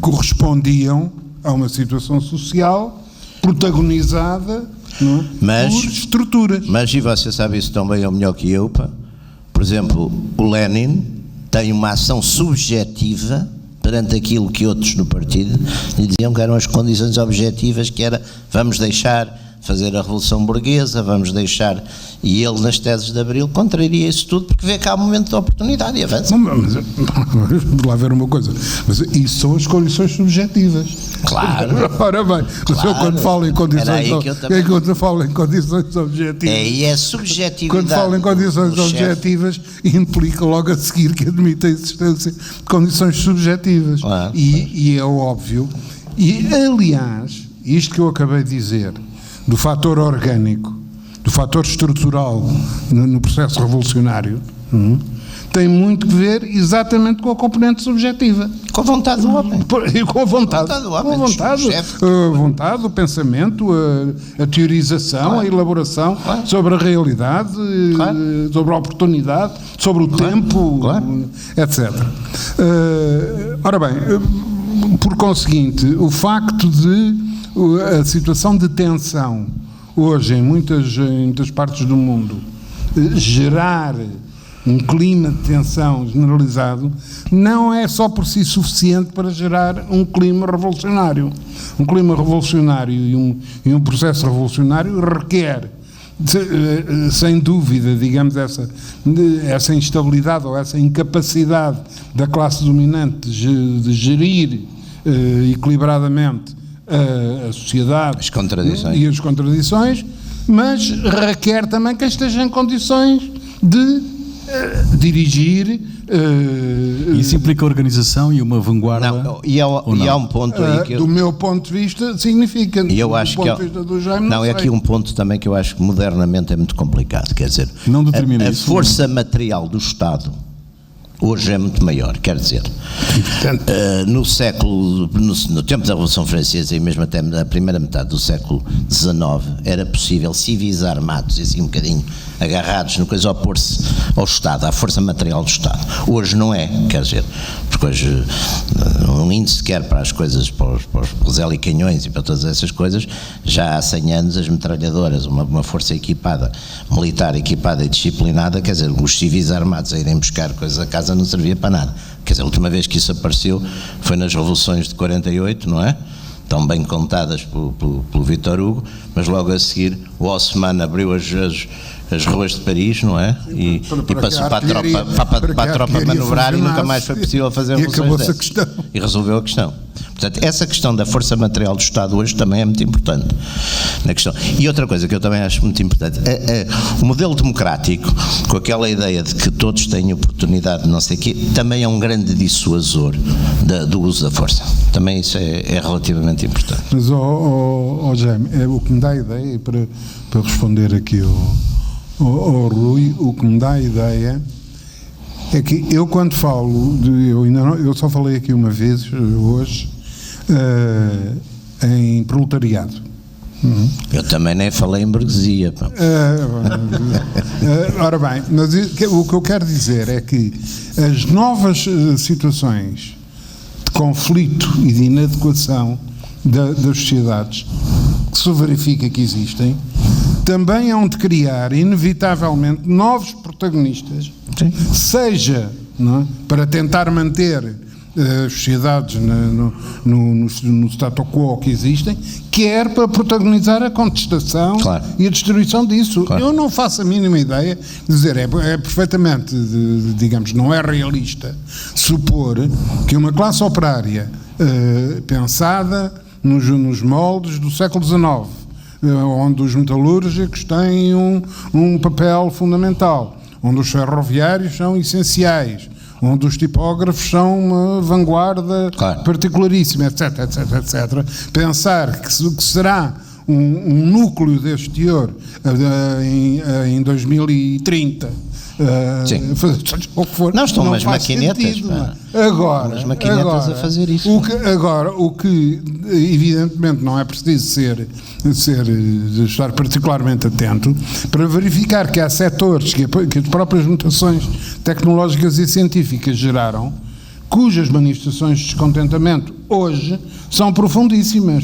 Correspondiam a uma situação social protagonizada por estruturas. Mas, e você sabe isso tão bem ou melhor que eu, pá? Por exemplo, o Lenin tem uma ação subjetiva perante aquilo que outros no partido lhe diziam que eram as condições objetivas, que era vamos deixar fazer a Revolução Burguesa, vamos deixar, e ele nas teses de Abril contraria isso tudo porque vê que há um momento de oportunidade e avança. Vamos lá ver uma coisa, mas isso são as condições subjetivas. Claro. Ora bem, mas eu quando falo em condições objetivas, é a subjetividade. Quando falo em condições objetivas, implica logo a seguir que admite a existência de condições subjetivas. Claro. E é óbvio, e aliás, isto que eu acabei de dizer, do fator orgânico, do fator estrutural no processo revolucionário, tem muito que ver exatamente com a componente subjetiva. Com a vontade do homem. Com a vontade, o pensamento, a teorização, a elaboração sobre a realidade, sobre a oportunidade, sobre o tempo, etc. Ora bem, por conseguinte, o facto de a situação de tensão hoje em muitas partes do mundo gerar um clima de tensão generalizado, não é só por si suficiente para gerar um clima revolucionário. Um clima revolucionário e um processo revolucionário requer, sem dúvida, digamos, essa instabilidade ou essa incapacidade da classe dominante de gerir equilibradamente a sociedade e as contradições, mas requer também que esteja em condições de dirigir. Isso implica organização e uma vanguarda? Não, e há um ponto aí que do meu ponto de vista significa. E eu acho que é aqui um ponto também que eu acho que modernamente é muito complicado, quer dizer, não determina a isso, força material do Estado hoje é muito maior, quer dizer, no tempo da Revolução Francesa e mesmo até na primeira metade do século XIX, era possível civis armados, assim um bocadinho agarrados no coisa, opor-se ao Estado, à força material do Estado. Hoje não é, quer dizer, porque hoje um índice quer para as coisas, para os helicanhões e para todas essas coisas, já há 100 anos as metralhadoras, uma força equipada, militar equipada e disciplinada, quer dizer, os civis armados a irem buscar coisas a casa não servia para nada. Quer dizer, a última vez que isso apareceu foi nas revoluções de 48, não é? Tão bem contadas pelo Victor Hugo, mas logo a seguir o Haussmann abriu as ruas de Paris, não é? E passou para a tropa manobrar e nunca mais foi possível fazer revoluções dessas. E resolveu a questão. Portanto, essa questão da força material do Estado hoje também é muito importante na questão. E outra coisa que eu também acho muito importante, o modelo democrático, com aquela ideia de que todos têm oportunidade de não sei o quê, também é um grande dissuasor do uso da força. Também isso é relativamente importante. Mas, Jaime, o que me dá a ideia, para responder aqui ao Rui, o que me dá a ideia é que eu, quando falo, eu só falei aqui uma vez hoje em proletariado. Eu também nem falei em burguesia. Ora bem, mas o que eu quero dizer é que as novas situações de conflito e de inadequação das sociedades que se verifica que existem também hão de criar, inevitavelmente, novos protagonistas, sim, seja, não é, para tentar manter as sociedades no status quo que existem, quer para protagonizar a contestação, claro, e a destruição disso. Claro. Eu não faço a mínima ideia de dizer, é perfeitamente, digamos, não é realista supor que uma classe operária pensada nos moldes do século XIX, onde os metalúrgicos têm um papel fundamental, onde os ferroviários são essenciais, onde os tipógrafos são uma vanguarda, claro, particularíssima, etc, etc, etc. Pensar que será um núcleo deste teor em 2030, o que for, não estão umas maquinetas, agora a fazer isso. O que evidentemente não é preciso estar particularmente atento para verificar que há setores que as próprias mutações tecnológicas e científicas geraram, cujas manifestações de descontentamento hoje são profundíssimas.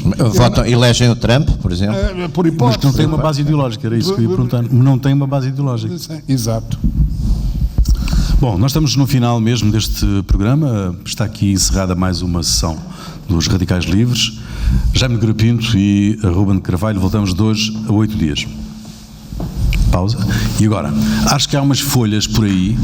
Elegem o Trump, por exemplo. Por hipótese. Mas não tem uma base ideológica, era isso que eu ia perguntar. Não tem uma base ideológica. Exato. Bom, nós estamos no final mesmo deste programa. Está aqui encerrada mais uma sessão dos Radicais Livres. Jaime Nogueira Pinto e Ruben Carvalho, voltamos de hoje a 8 dias. Pausa. E agora, acho que há umas folhas por aí.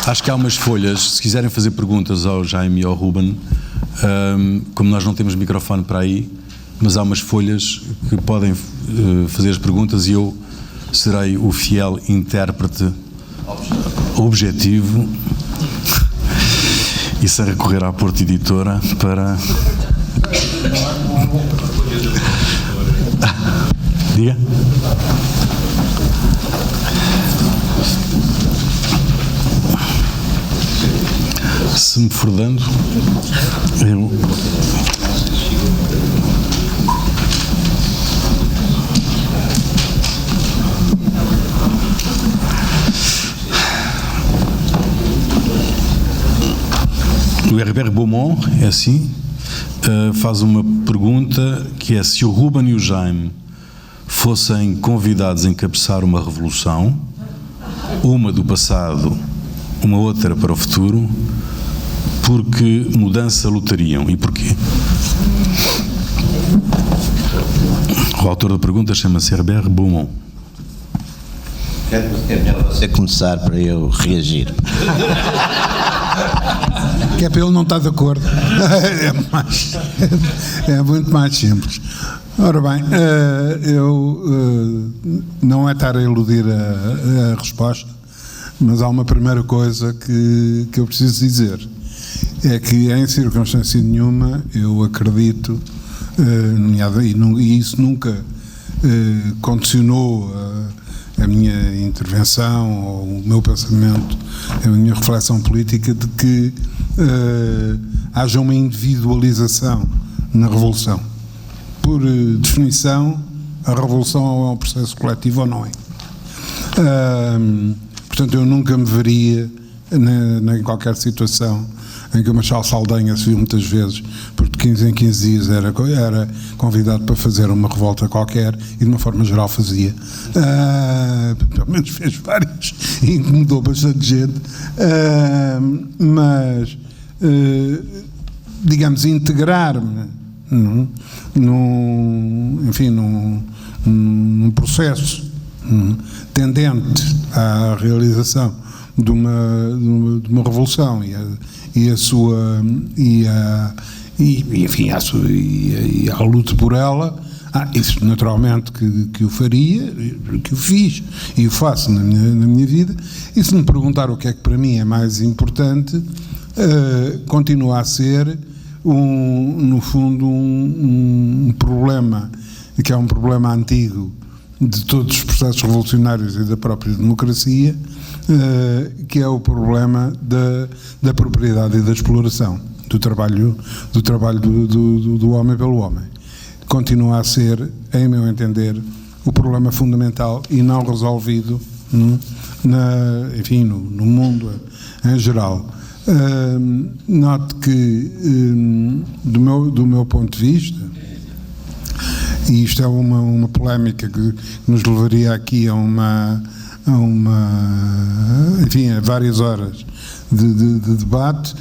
Acho que há umas folhas, se quiserem fazer perguntas ao Jaime e ao Ruben, como nós não temos microfone para aí, mas há umas folhas que podem fazer as perguntas e eu serei o fiel intérprete objetivo e sem recorrer à Porta Editora para... Diga. Se me for dando, eu... O Herbert Beaumont, é assim, faz uma pergunta que é: se o Ruben e o Jaime fossem convidados a encabeçar uma revolução, uma do passado, uma outra para o futuro, por que mudança lutariam e porquê? O autor da pergunta chama-se Herbert Beaumont. É melhor você começar para eu reagir. Que é para ele não estar de acordo. É muito mais simples. Ora bem, eu não é estar a iludir a resposta, mas há uma primeira coisa que eu preciso dizer. É que em circunstância nenhuma eu acredito, e isso nunca condicionou a minha intervenção ou o meu pensamento, a minha reflexão política, de que haja uma individualização na revolução. Por definição, a revolução é um processo coletivo ou não é. Portanto, eu nunca me veria em qualquer situação em que o Marechal Saldanha se viu muitas vezes, porque de 15 em 15 dias era convidado para fazer uma revolta qualquer e de uma forma geral fazia. Pelo menos fez várias e incomodou bastante gente. Mas, digamos, integrar-me num processo tendente à realização de uma revolução e à luta por ela, isso naturalmente que o faria, que o fiz e o faço na minha vida. E se me perguntar o que é que para mim é mais importante, continua a ser no fundo um problema, que é um problema antigo de todos os processos revolucionários e da própria democracia, que é o problema da propriedade e da exploração, do trabalho do homem pelo homem. Continua a ser, em meu entender, o problema fundamental e não resolvido no mundo em geral. Note que, do meu ponto de vista, e isto é uma polémica que nos levaria aqui a várias horas de debate,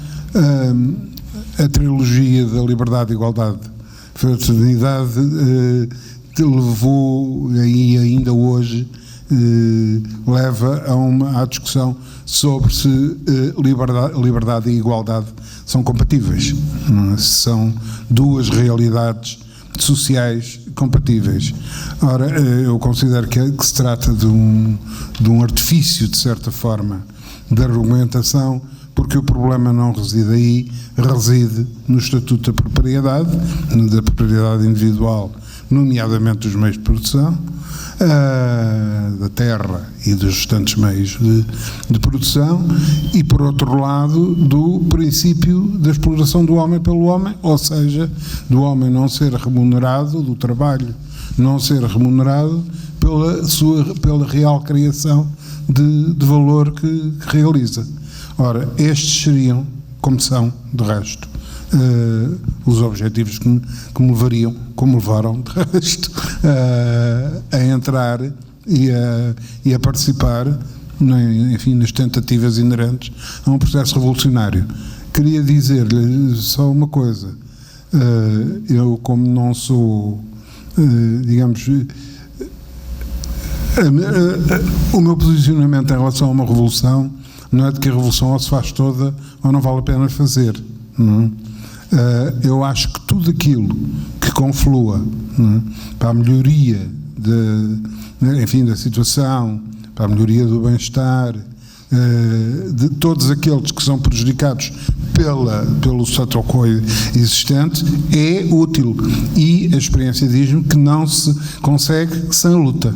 a trilogia da liberdade, igualdade, fraternidade levou, e ainda hoje leva à discussão sobre se liberdade e igualdade são compatíveis, são duas realidades sociais compatíveis. Ora, eu considero que se trata de um artifício, de certa forma, de argumentação, porque o problema não reside aí, reside no Estatuto da Propriedade Individual, nomeadamente dos meios de produção, da terra e dos restantes meios de produção, e, por outro lado, do princípio da exploração do homem pelo homem, ou seja, do homem não ser remunerado, do trabalho não ser remunerado pela real criação de valor que realiza. Ora, estes seriam, como são, de resto, os objetivos que me levariam, como levaram, de resto, a entrar e a participar, nas tentativas inerentes a um processo revolucionário. Queria dizer-lhe só uma coisa. Eu, como não sou, o meu posicionamento em relação a uma revolução não é de que a revolução ou se faz toda ou não vale a pena fazer. Eu acho que tudo aquilo que conflua para a melhoria da situação, para a melhoria do bem-estar de todos aqueles que são prejudicados pelo status quo existente é útil, e a experiência diz-me que não se consegue sem luta,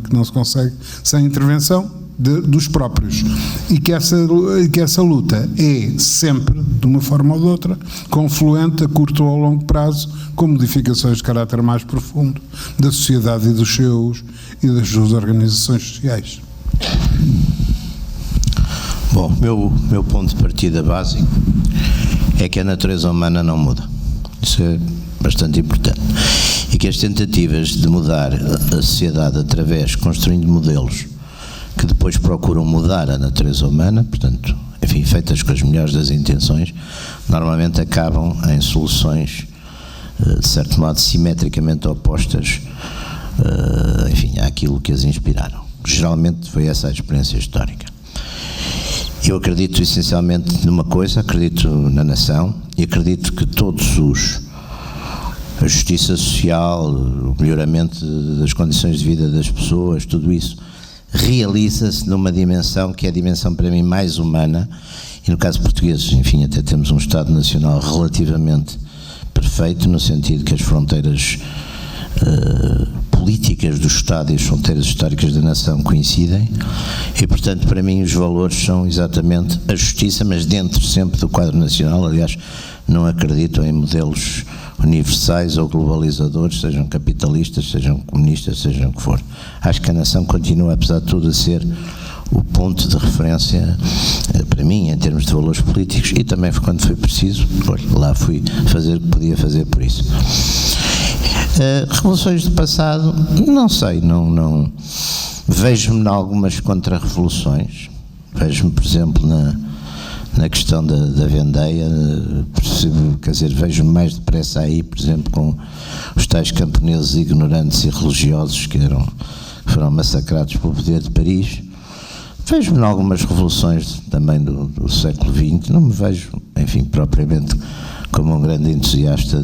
que não se consegue sem intervenção dos próprios, e que essa luta é sempre, de uma forma ou de outra, confluente a curto ou a longo prazo, com modificações de caráter mais profundo da sociedade e das suas organizações sociais. Bom, meu ponto de partida básico é que a natureza humana não muda. Isso é bastante importante. e que as tentativas de mudar a sociedade construindo modelos que depois procuram mudar a natureza humana, portanto, enfim, feitas com as melhores das intenções, normalmente acabam em soluções, de certo modo, simetricamente opostas, enfim, àquilo que as inspiraram. Geralmente foi essa a experiência histórica. Eu acredito essencialmente numa coisa, acredito na nação e acredito que a justiça social, o melhoramento das condições de vida das pessoas, tudo isso realiza-se numa dimensão que é a dimensão para mim mais humana, e no caso português, enfim, até temos um Estado Nacional relativamente perfeito, no sentido que as fronteiras políticas do Estado e as fronteiras históricas da nação coincidem, e portanto para mim os valores são exatamente a justiça, mas dentro sempre do quadro nacional. Aliás, não acredito em modelos universais ou globalizadores, sejam capitalistas, sejam comunistas, sejam o que for. Acho que a nação continua, apesar de tudo, a ser o ponto de referência para mim em termos de valores políticos, e também quando foi preciso, lá fui fazer o que podia fazer por isso. Revoluções do passado, não sei, não vejo-me em algumas contra-revoluções. Vejo-me, por exemplo, na questão da vendeia, quer dizer, vejo-me mais depressa aí, por exemplo, com os tais camponeses ignorantes e religiosos que foram massacrados pelo poder de Paris. Vejo-me em algumas revoluções também do século XX, não me vejo, enfim, propriamente como um grande entusiasta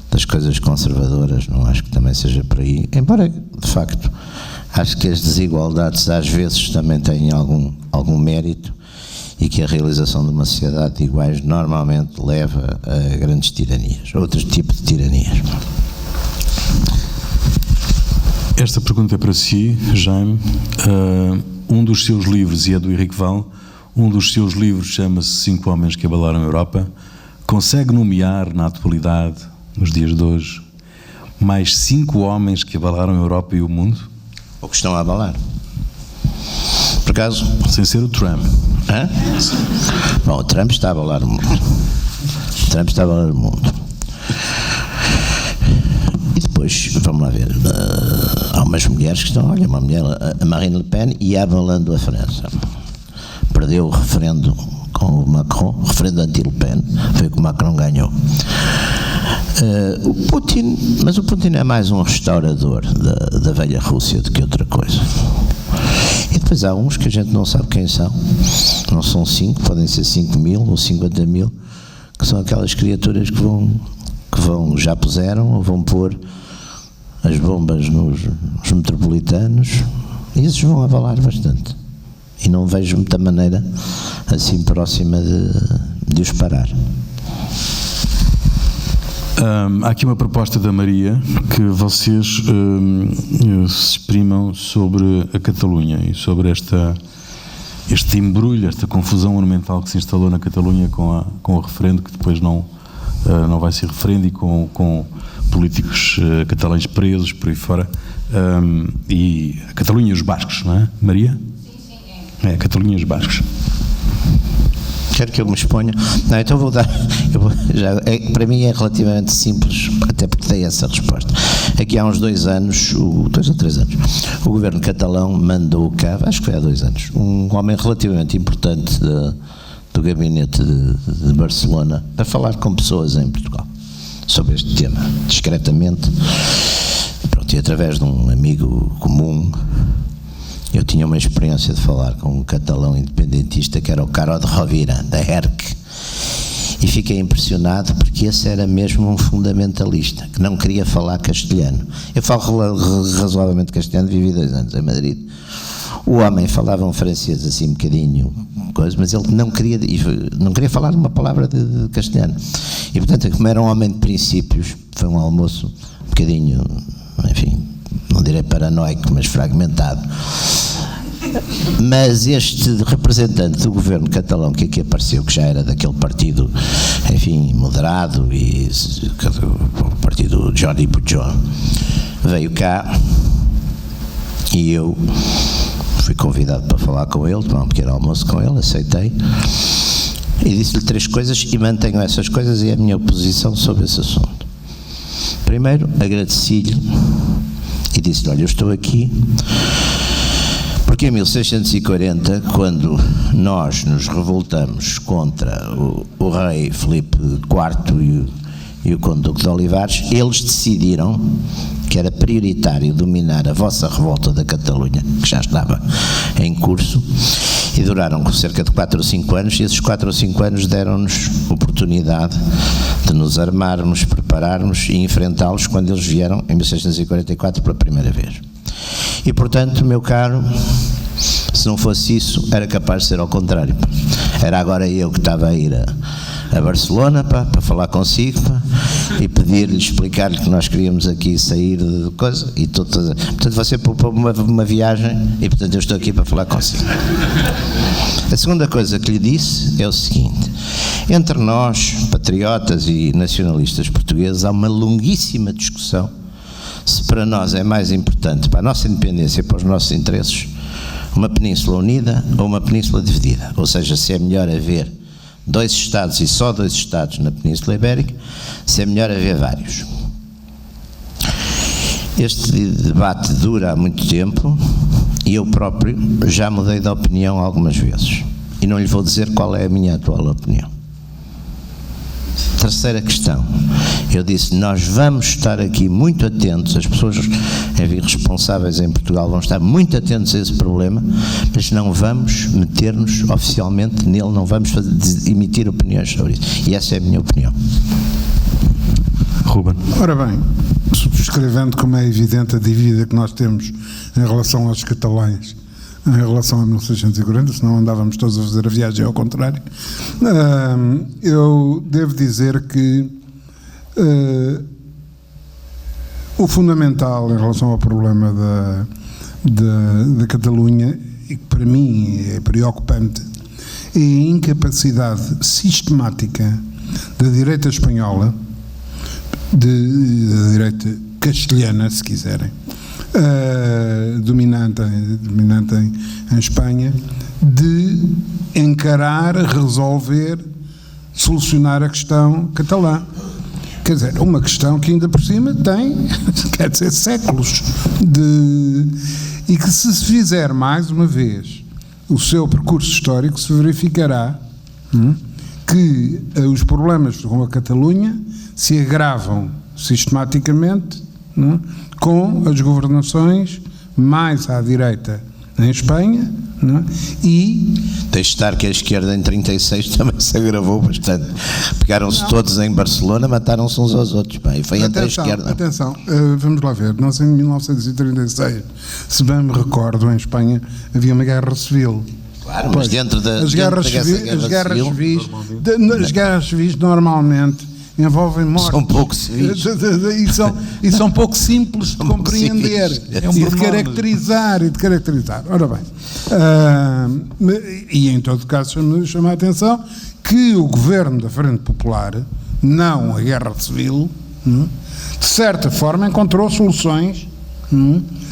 das coisas conservadoras, não acho que também seja por aí, embora, de facto, acho que as desigualdades às vezes também têm algum mérito, e que a realização de uma sociedade de iguais normalmente leva a grandes tiranias, outros tipos de tiranias. Esta pergunta é para si, Jaime. Um dos seus livros, e é do Henrique Val, um dos seus livros chama-se 5 Homens que Abalaram a Europa. Consegue nomear, na atualidade, nos dias de hoje, mais 5 homens que abalaram a Europa e o mundo? Ou que estão a abalar? Por acaso? Sem ser o Trump. Hã? Bom, o Trump está a abalar o mundo. O Trump está a abalar o mundo. E depois, vamos lá ver, há umas mulheres que estão, olha, uma mulher, a Marine Le Pen, ia abalando a França. Perdeu o referendo com o Macron, o referendo anti-Le Pen, foi que o Macron ganhou. Mas o Putin é mais um restaurador da velha Rússia do que outra coisa. E depois há uns que a gente não sabe quem são, não são 5, podem ser 5.000 ou 50.000, que são aquelas criaturas que vão já puseram ou vão pôr as bombas nos metropolitanos, e esses vão abalar bastante. E não vejo muita maneira assim próxima de os parar. Há aqui uma proposta da Maria que vocês se exprimam sobre a Catalunha e sobre este embrulho, esta confusão monumental que se instalou na Catalunha com o referendo, que depois não vai ser referendo, e com políticos catalães presos por aí fora, e a Catalunha e os bascos, não é, Maria? Sim, é a Catalunha e os bascos. Quero que eu me exponha? Não, então vou dar. Para mim é relativamente simples, até porque dei essa resposta. Aqui há uns 2 anos, 2 ou 3 anos, o governo catalão mandou cá, acho que foi há 2 anos, um homem relativamente importante do gabinete de Barcelona para falar com pessoas em Portugal sobre este tema, discretamente. Pronto, e através de um amigo comum, eu tinha uma experiência de falar com um catalão independentista que era o Caro de Rovira, da ERC, e fiquei impressionado porque esse era mesmo um fundamentalista, que não queria falar castelhano. Eu falo razoavelmente castelhano, vivi 2 anos em Madrid. O homem falava um francês assim um bocadinho, mas ele não queria falar uma palavra de castelhano. E portanto, como era um homem de princípios, foi um almoço um bocadinho, enfim, não direi paranoico, mas fragmentado. Mas este representante do governo catalão que aqui apareceu, que já era daquele partido, enfim, moderado, e o partido Jordi Pujol, veio cá e eu fui convidado para falar com ele, tomar um pequeno almoço com ele, aceitei e disse-lhe 3 coisas e mantenho essas coisas e a minha posição sobre esse assunto. Primeiro, agradeci-lhe e disse-lhe: olha, eu estou aqui porque em 1640, quando nós nos revoltamos contra o rei Filipe IV e o conde Duque de Olivares, eles decidiram que era prioritário dominar a vossa revolta da Catalunha, que já estava em curso, e duraram cerca de 4 ou 5 anos, e esses 4 ou 5 anos deram-nos oportunidade de nos armarmos, prepararmos e enfrentá-los quando eles vieram em 1644 pela primeira vez. E, portanto, meu caro, se não fosse isso, era capaz de ser ao contrário. Era agora eu que estava a ir a Barcelona para falar consigo e pedir-lhe, explicar-lhe que nós queríamos aqui sair de coisa e tudo. Portanto, você poupou uma viagem e, portanto, eu estou aqui para falar consigo. A segunda coisa que lhe disse é o seguinte: entre nós, patriotas e nacionalistas portugueses, há uma longuíssima discussão se para nós é mais importante, para a nossa independência e para os nossos interesses, uma península unida ou uma península dividida. Ou seja, se é melhor haver 2 Estados e só 2 Estados na Península Ibérica, se é melhor haver vários. Este debate dura há muito tempo e eu próprio já mudei de opinião algumas vezes. E não lhe vou dizer qual é a minha atual opinião. Terceira questão, eu disse: nós vamos estar aqui muito atentos, as pessoas responsáveis em Portugal vão estar muito atentos a esse problema, mas não vamos meter-nos oficialmente nele, não vamos emitir opiniões sobre isso. E essa é a minha opinião. Ruben. Ora bem, subscrevendo, como é evidente, a dívida que nós temos em relação aos catalães, em relação a 1640, senão andávamos todos a fazer a viagem ao contrário, eu devo dizer que o fundamental em relação ao problema da Catalunha, e que para mim é preocupante, é a incapacidade sistemática da direita espanhola, da direita castelhana, se quiserem, dominante em Espanha, de encarar, resolver, solucionar a questão catalã. Quer dizer, uma questão que ainda por cima tem, quer dizer, séculos e que, se fizer mais uma vez o seu percurso histórico, se verificará que os problemas com a Catalunha se agravam sistematicamente com as governações mais à direita em Espanha, e deixe estar que a esquerda em 36 também se agravou bastante. Pegaram-se todos em Barcelona, mataram-se uns aos outros. Bem, foi entre a esquerda. Atenção, vamos lá ver. Nós em 1936, se bem me recordo, em Espanha havia uma guerra civil. Claro, mas dentro as guerras civis normalmente envolvem mortes. São pouco civis. E são pouco simples de compreender e de caracterizar. Ora bem, e em todo caso chama a atenção que o governo da Frente Popular, não a guerra civil, de certa forma encontrou soluções.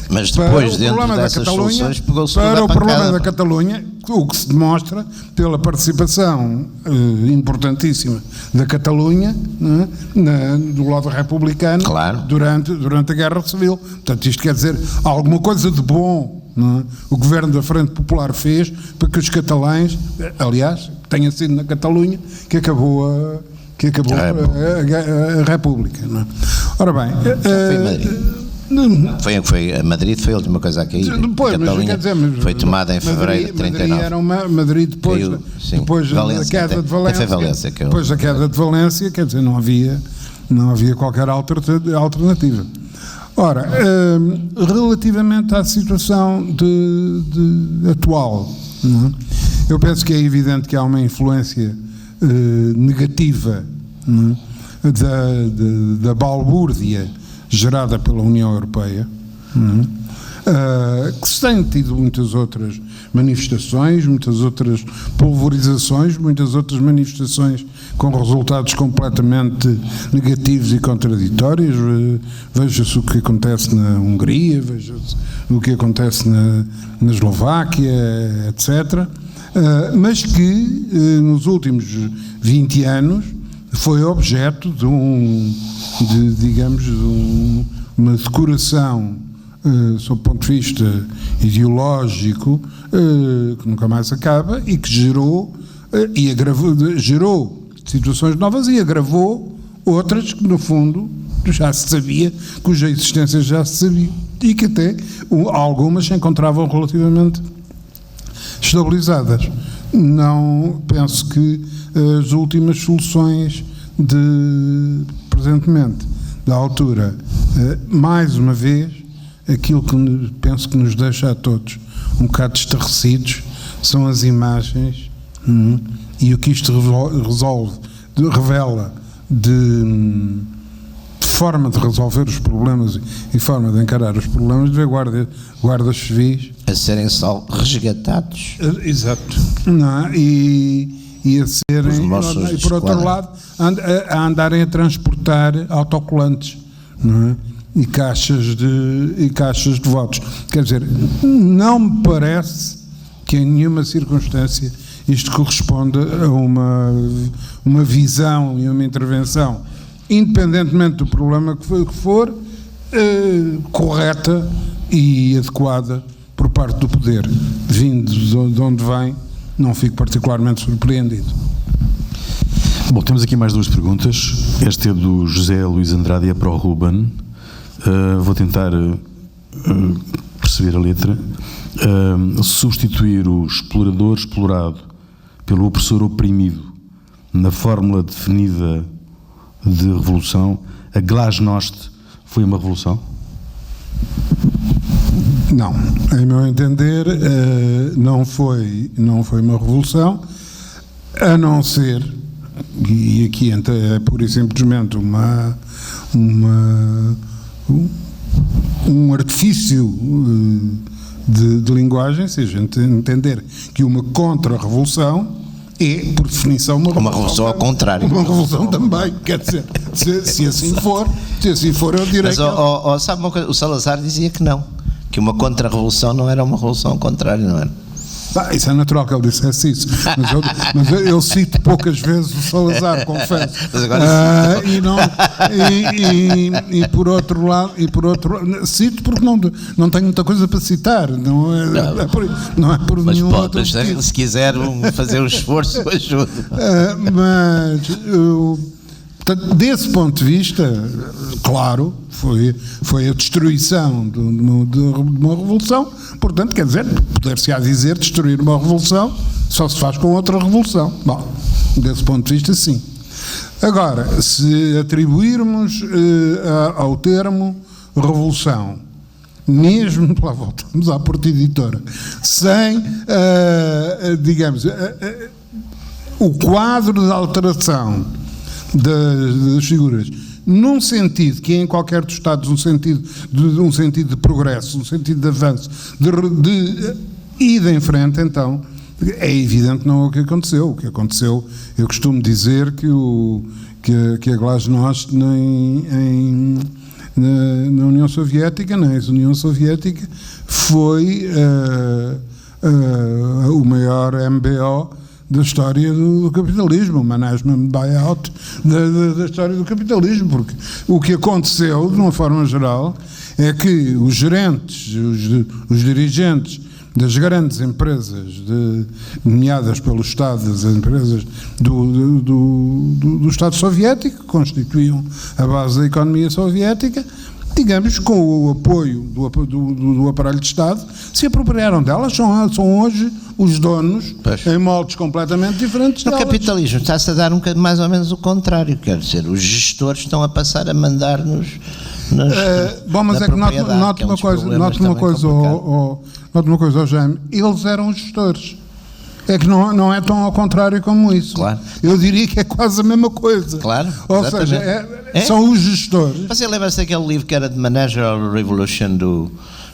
Mas depois, dentro dessas soluções, pegou-se para o problema da Catalunha, o que se demonstra pela participação importantíssima da Catalunha do lado republicano, claro, durante a Guerra Civil. Portanto, isto quer dizer alguma coisa de bom, o governo da Frente Popular fez para que os catalães, aliás, tenha sido na Catalunha que acabou a República. Ora bem, foi a Madrid foi a última coisa a cair. Depois, Catalunha foi tomada em fevereiro de 39. Madrid depois da queda de Valência. Depois da queda de Valência, quer dizer, não havia qualquer alternativa. Ora, relativamente à situação atual, eu penso que é evidente que há uma influência negativa da balbúrdia gerada pela União Europeia, que se têm tido muitas outras manifestações, muitas outras pulverizações, muitas outras manifestações com resultados completamente negativos e contraditórios. Veja-se o que acontece na Hungria, veja-se o que acontece na Eslováquia, etc. Mas que nos últimos 20 anos foi objeto de uma decoração sob o ponto de vista ideológico que nunca mais acaba e que gerou situações novas e agravou outras que no fundo já se sabia, cuja existência já se sabia e que até algumas se encontravam relativamente estabilizadas. Não penso que as últimas soluções presentemente da altura, mais uma vez, aquilo que penso que nos deixa a todos um bocado estarrecidos são as imagens e o que isto revela de forma de resolver os problemas e forma de encarar os problemas de ver guardas civis a serem só resgatados. Exato. Não, e a serem, e por outro lado, a andarem a transportar autocolantes, não é? E caixas de votos. Quer dizer, não me parece que em nenhuma circunstância isto corresponda a uma visão e uma intervenção, independentemente do problema que for, correta e adequada por parte do poder. Vindo de onde vem, não fico particularmente surpreendido. Bom, temos aqui mais duas perguntas. Esta é do José Luís Andrade e é para o Ruben. Vou tentar perceber a letra. Substituir o explorador explorado pelo opressor oprimido na fórmula definida de revolução, a glasnost foi uma revolução? Não, em meu entender, não foi uma revolução, a não ser, e aqui é pura e simplesmente um artifício de linguagem, se a gente entender que uma contra-revolução é, por definição, uma revolução ao contrário. Uma revolução também, quer dizer, se assim for, eu direi mas, que... sabe uma coisa, o Salazar dizia que não, que uma contra-revolução não era uma revolução ao contrário, não era? Isso é natural que ele dissesse isso, mas eu cito poucas vezes o Salazar, confesso. E por outro lado, cito porque não tenho muita coisa para citar, não é por mas nenhum outro motivo. Mas se quiser fazer um esforço, ajuda. Portanto, desse ponto de vista, claro, foi a destruição de uma revolução. Portanto, quer dizer, poder-se-á dizer destruir uma revolução só se faz com outra revolução. Bom, desse ponto de vista, sim. Agora, se atribuirmos ao termo revolução, mesmo, lá voltamos à Porta Editora, sem, digamos, o quadro de alteração das figuras, num sentido que é em qualquer dos Estados um sentido de progresso, um sentido de avanço, de ida em frente, então é evidente não é o que aconteceu. O que aconteceu, eu costumo dizer que a glasnost na União Soviética, na ex-União Soviética, foi o maior MBO da história do capitalismo, o management buyout da história do capitalismo, porque o que aconteceu, de uma forma geral, é que os gerentes, os dirigentes das grandes empresas nomeadas pelo Estado, das empresas do Estado Soviético, que constituíam a base da economia soviética, digamos, com o apoio do aparelho de Estado, se apropriaram delas, são hoje os donos, em moldes completamente diferentes delas. O capitalismo está-se a dar mais ou menos o contrário, quer dizer, os gestores estão a passar a mandar-nos bom, mas é que note uma coisa, Jaime, eles eram os gestores. É que não é tão ao contrário como isso. Claro. Eu diria que é quase a mesma coisa. Claro. Ou seja, são os gestores. Você lembra-se daquele livro que era de Managerial Revolution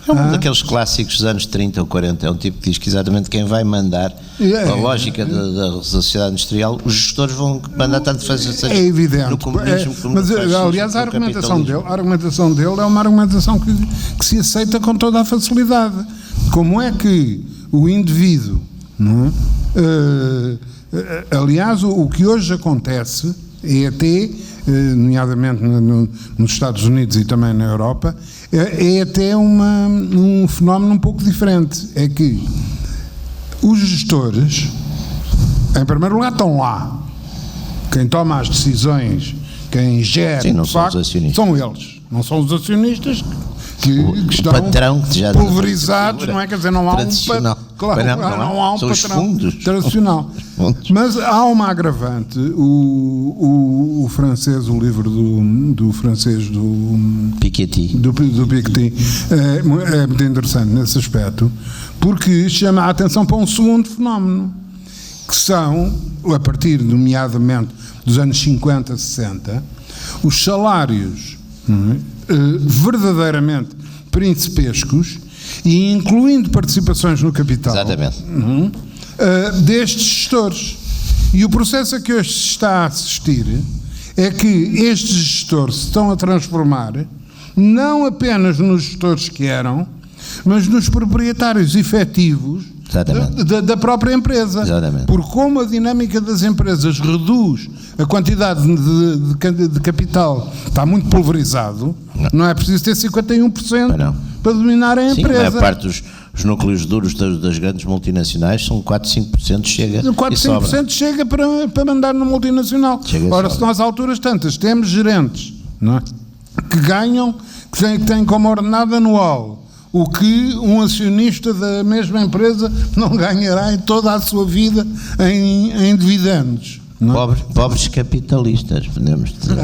é um daqueles clássicos dos anos 30 ou 40, é um tipo que diz que exatamente quem vai mandar, a lógica da sociedade industrial, os gestores vão mandar tanto fazer é evidente. No comunismo como mas, aliás, a argumentação dele é uma argumentação que se aceita com toda a facilidade. Como é que o indivíduo, não é? Aliás, o que hoje acontece ET, nomeadamente nos Estados Unidos e também na Europa, é até um fenómeno um pouco diferente. É que os gestores, em primeiro lugar, estão lá. Quem toma as decisões, quem gera, sim, não de são facto, os acionistas. são eles. Não são os acionistas que estão patrão que já pulverizados, não é? Quer dizer, não há tradicional. Claro, não há um são os patrão fundos. tradicional. Mas há uma agravante. O francês, o livro do francês do Piketty. do Piketty é muito interessante nesse aspecto, porque chama a atenção para um segundo fenómeno, que são, a partir, nomeadamente, dos anos 50, 60, os salários verdadeiramente principescos, e incluindo participações no capital. Exatamente. Destes gestores. E o processo a que hoje se está a assistir é que estes gestores se estão a transformar não apenas nos gestores que eram, mas nos proprietários efetivos da própria empresa. Exatamente. Porque como a dinâmica das empresas reduz a quantidade de capital, está muito pulverizado, não é preciso ter 51% para dominar a empresa. Sim, a maior parte dos núcleos duros das grandes multinacionais são 4, 5% chega 4, 5% chega para mandar no multinacional. Ora, se nós, a alturas tantas, temos gerentes, não é, que ganham, que têm como ordenado anual o que um acionista da mesma empresa não ganhará em toda a sua vida em dividendos. Pobres capitalistas, podemos dizer.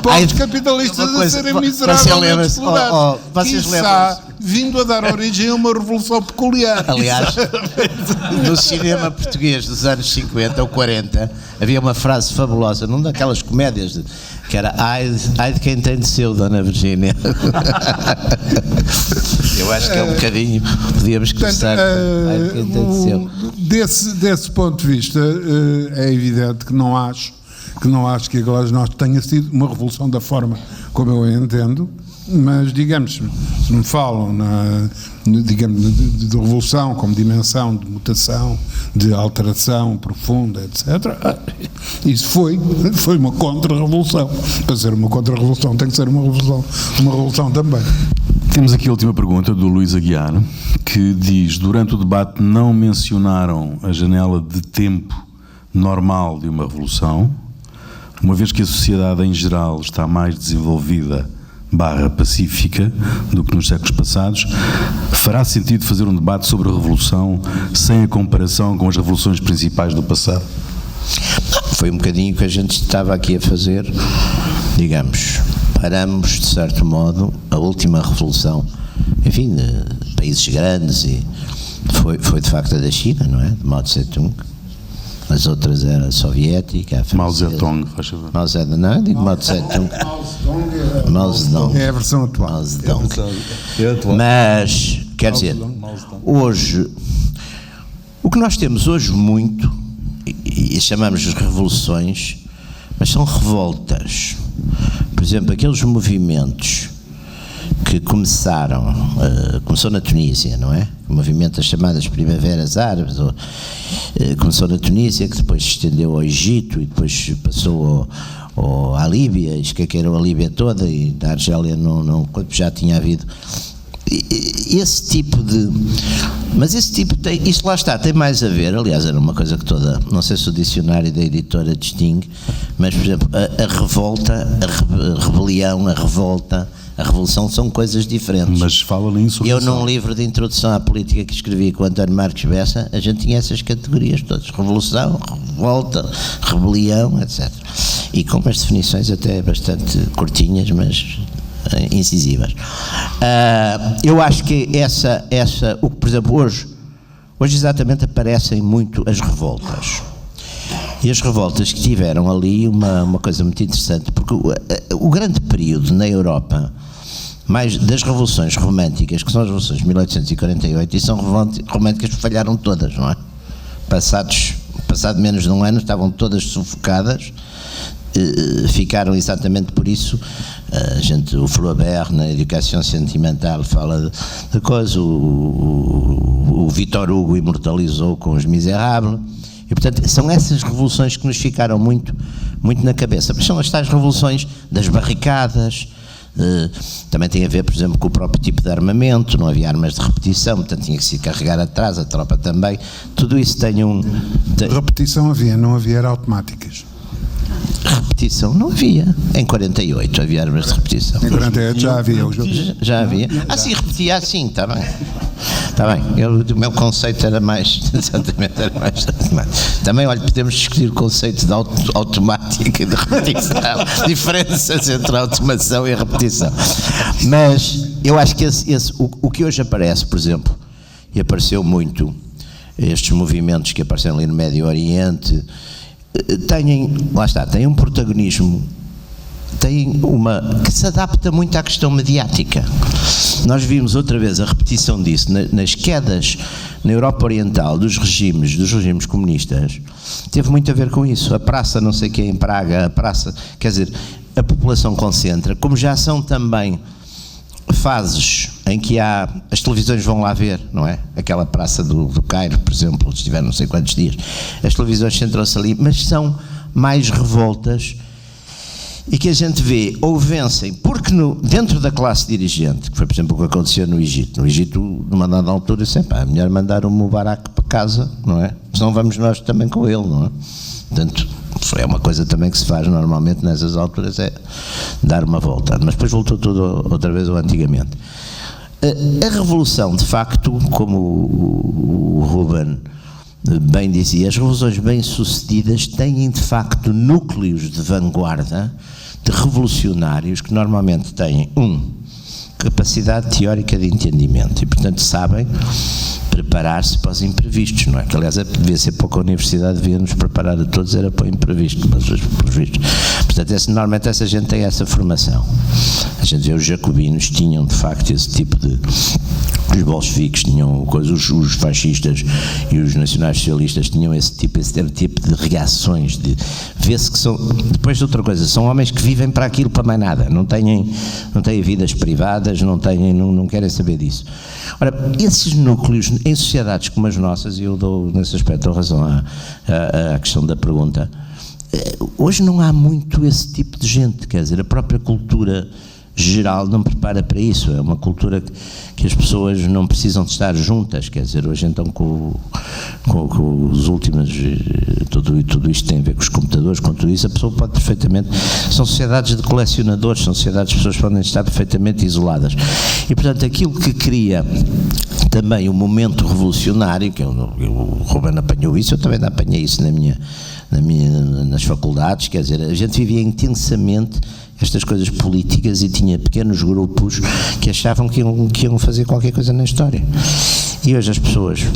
Pobres capitalistas a serem miseravelmente explorados. Vocês lembram-se? Vindo a dar origem a uma revolução peculiar. Aliás, no cinema português dos anos 50 ou 40, havia uma frase fabulosa, numa daquelas comédias, que era ai de quem tem de seu, Dona Virgínia. Eu acho que é um bocadinho, podíamos começar ai de quem tem de seu. Desse ponto de vista, é evidente que não acho que a Glasnost tenha sido uma revolução da forma como eu a entendo, mas, digamos, se me falam de revolução como dimensão de mutação, de alteração profunda, etc., isso foi uma contra-revolução. Para ser uma contra-revolução tem que ser uma revolução também. Temos aqui a última pergunta do Luís Aguiar, que diz: durante o debate não mencionaram a janela de tempo normal de uma revolução, uma vez que a sociedade em geral está mais desenvolvida /pacífica do que nos séculos passados. Fará sentido fazer um debate sobre a revolução sem a comparação com as revoluções principais do passado? Foi um bocadinho que a gente estava aqui a fazer, digamos, paramos de certo modo a última revolução, enfim, de países grandes, e foi de facto a da China, não é? De Mao Tse-tung. As outras era a soviética, a francesa. Mao Zedong, faz favor. Mao Zedong, não, digo Mao Tse-tung. Mao Zedong. É a versão atual. Mao Zedong. Mas, quer dizer, hoje, o que nós temos hoje muito, e chamamos de revoluções, mas são revoltas. Por exemplo, aqueles movimentos que começou na Tunísia, não é? O movimento das chamadas primaveras árabes, começou na Tunísia, que depois se estendeu ao Egito e depois passou à Líbia, esqueceram a Líbia toda, e da Argélia não já tinha havido esse tipo de... Mas esse tipo tem... Isso lá está, tem mais a ver, aliás, era uma coisa que toda... Não sei se o dicionário da editora distingue, mas, por exemplo, a revolta, a rebelião, a revolta, a revolução são coisas diferentes. Mas fala ali em solução. Eu, num livro de introdução à política que escrevi com o António Marques Bessa, a gente tinha essas categorias todas: revolução, revolta, rebelião, etc. E com umas definições até bastante curtinhas, mas incisivas. Eu acho que por exemplo, hoje exatamente aparecem muito as revoltas. E as revoltas que tiveram ali uma coisa muito interessante, porque o grande período na Europa, mais das revoluções românticas, que são as revoluções de 1848, e são românticas que falharam todas, não é? Passado menos de um ano, estavam todas sufocadas, ficaram exatamente por isso. O Flaubert, na Educação Sentimental, fala de coisa, o Victor Hugo imortalizou com Os Miseráveis. E, portanto, são essas revoluções que nos ficaram muito, muito na cabeça. Mas são as tais revoluções das barricadas, também tem a ver, por exemplo, com o próprio tipo de armamento, não havia armas de repetição, portanto tinha que se carregar atrás, a tropa também, tudo isso tem um... Repetição havia, não havia era automáticas. Repetição não havia. Em 48 havia armas de repetição. Em 48 já havia. Já havia. Sim, repetia assim, está bem. Está bem. O meu conceito era mais. Exatamente, era mais. Também, olha, podemos discutir o conceito de automática e de repetição. Diferenças entre a automação e a repetição. Mas eu acho que o que hoje aparece, por exemplo, e apareceu muito, estes movimentos que apareceram ali no Médio Oriente, têm um protagonismo, que se adapta muito à questão mediática. Nós vimos outra vez a repetição disso nas quedas na Europa Oriental dos regimes comunistas, teve muito a ver com isso. A praça não sei o que em Praga, a praça, quer dizer, a população concentra, como já são também fases em que as televisões vão lá ver, não é? Aquela praça do Cairo, por exemplo, estiveram não sei quantos dias, as televisões centram-se ali, mas são mais revoltas e que a gente vê ou vencem, porque dentro da classe dirigente, que foi por exemplo o que aconteceu no Egito, numa dada altura, sempre é melhor mandar o Mubarak para casa, não é? Senão vamos nós também com ele, não é? Portanto, é uma coisa também que se faz normalmente nessas alturas, é dar uma volta, mas depois voltou tudo outra vez ao antigamente. A revolução, de facto, como o Ruben bem dizia, as revoluções bem-sucedidas têm de facto núcleos de vanguarda, de revolucionários que normalmente têm capacidade teórica de entendimento e portanto sabem preparar-se para os imprevistos, não é? Que aliás devia ser para a universidade, devia nos preparar a todos, era para o imprevisto, mas os previstos. Portanto, normalmente essa gente tem essa formação. A gente vê os jacobinos tinham de facto esse tipo de... Os bolcheviques tinham coisas, os fascistas e os nacionais-socialistas tinham esse tipo de reações, vê-se que são, depois de outra coisa, são homens que vivem para aquilo, para mais nada, não têm vidas privadas, não querem saber disso. Ora, esses núcleos, em sociedades como as nossas, e eu dou nesse aspecto a razão à questão da pergunta, hoje não há muito esse tipo de gente, quer dizer, a própria cultura geral não prepara para isso, é uma cultura que as pessoas não precisam de estar juntas, quer dizer, hoje então com os últimos, tudo isto tem a ver com os computadores, com tudo isso, a pessoa pode perfeitamente, são sociedades de colecionadores, são sociedades, as pessoas podem estar perfeitamente isoladas, e portanto aquilo que cria também um momento revolucionário, que o Ruben apanhou isso, eu também apanhei isso nas faculdades, quer dizer, a gente vivia intensamente estas coisas políticas e tinha pequenos grupos que achavam que iam fazer qualquer coisa na história. E hoje as pessoas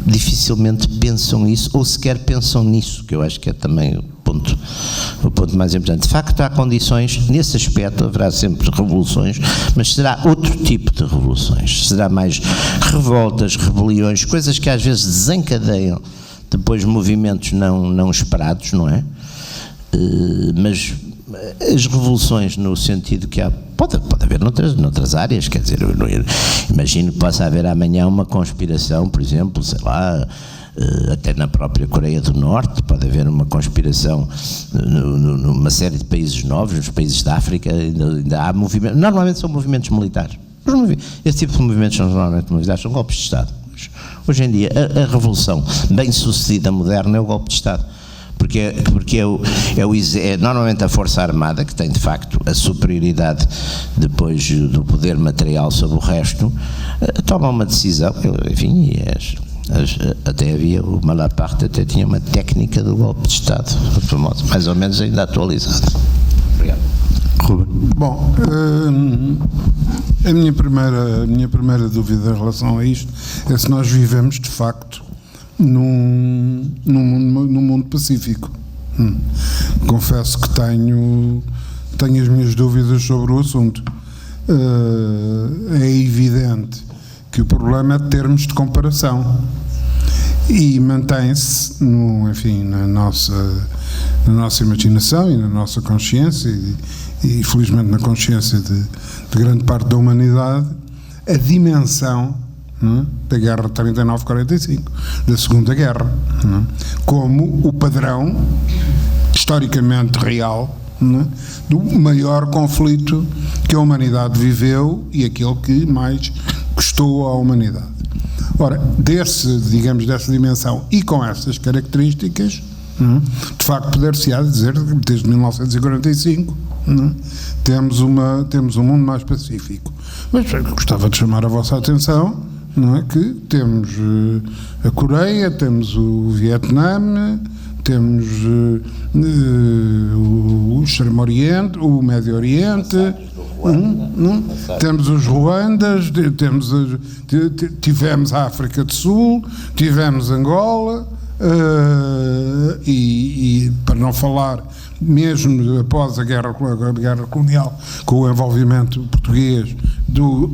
dificilmente pensam isso, ou sequer pensam nisso, que eu acho que é também o ponto mais importante. De facto, há condições, nesse aspecto haverá sempre revoluções, mas será outro tipo de revoluções, será mais revoltas, rebeliões, coisas que às vezes desencadeiam depois movimentos não esperados, não é? Mas as revoluções no sentido que pode haver noutras áreas, quer dizer, eu imagino que possa haver amanhã uma conspiração, por exemplo, sei lá, até na própria Coreia do Norte, pode haver uma conspiração numa série de países novos, nos países da África, ainda há movimentos, normalmente são movimentos militares. Esse tipo de movimentos são normalmente militares, são golpes de Estado. Hoje em dia, a revolução bem-sucedida moderna é o golpe de Estado. Porque é normalmente a Força Armada que tem de facto a superioridade depois do poder material sobre o resto, toma uma decisão, enfim, até havia, o Malaparte até tinha uma técnica do golpe de Estado, mais ou menos ainda atualizada. Obrigado. Bom, a minha primeira dúvida em relação a isto é se nós vivemos de facto num mundo pacífico. Confesso que tenho as minhas dúvidas sobre o assunto. É evidente que o problema é termos de comparação e mantém-se, enfim, na nossa imaginação e na nossa consciência e felizmente na consciência de grande parte da humanidade, a dimensão da Guerra de 39-45, da Segunda Guerra. não é? Como o padrão historicamente real, não é? Do maior conflito que a humanidade viveu e aquele que mais custou à humanidade. Ora, dessa dimensão e com essas características, não é? De facto poder-se-á dizer que desde 1945 não é? temos um mundo mais pacífico. Mas gostava de chamar a vossa atenção, não é, que temos a Coreia, temos o Vietnã, temos o Extremo Oriente, o Médio Oriente, temos os Ruandas, tivemos a África do Sul, tivemos Angola, e para não falar mesmo após a guerra colonial, com o envolvimento português,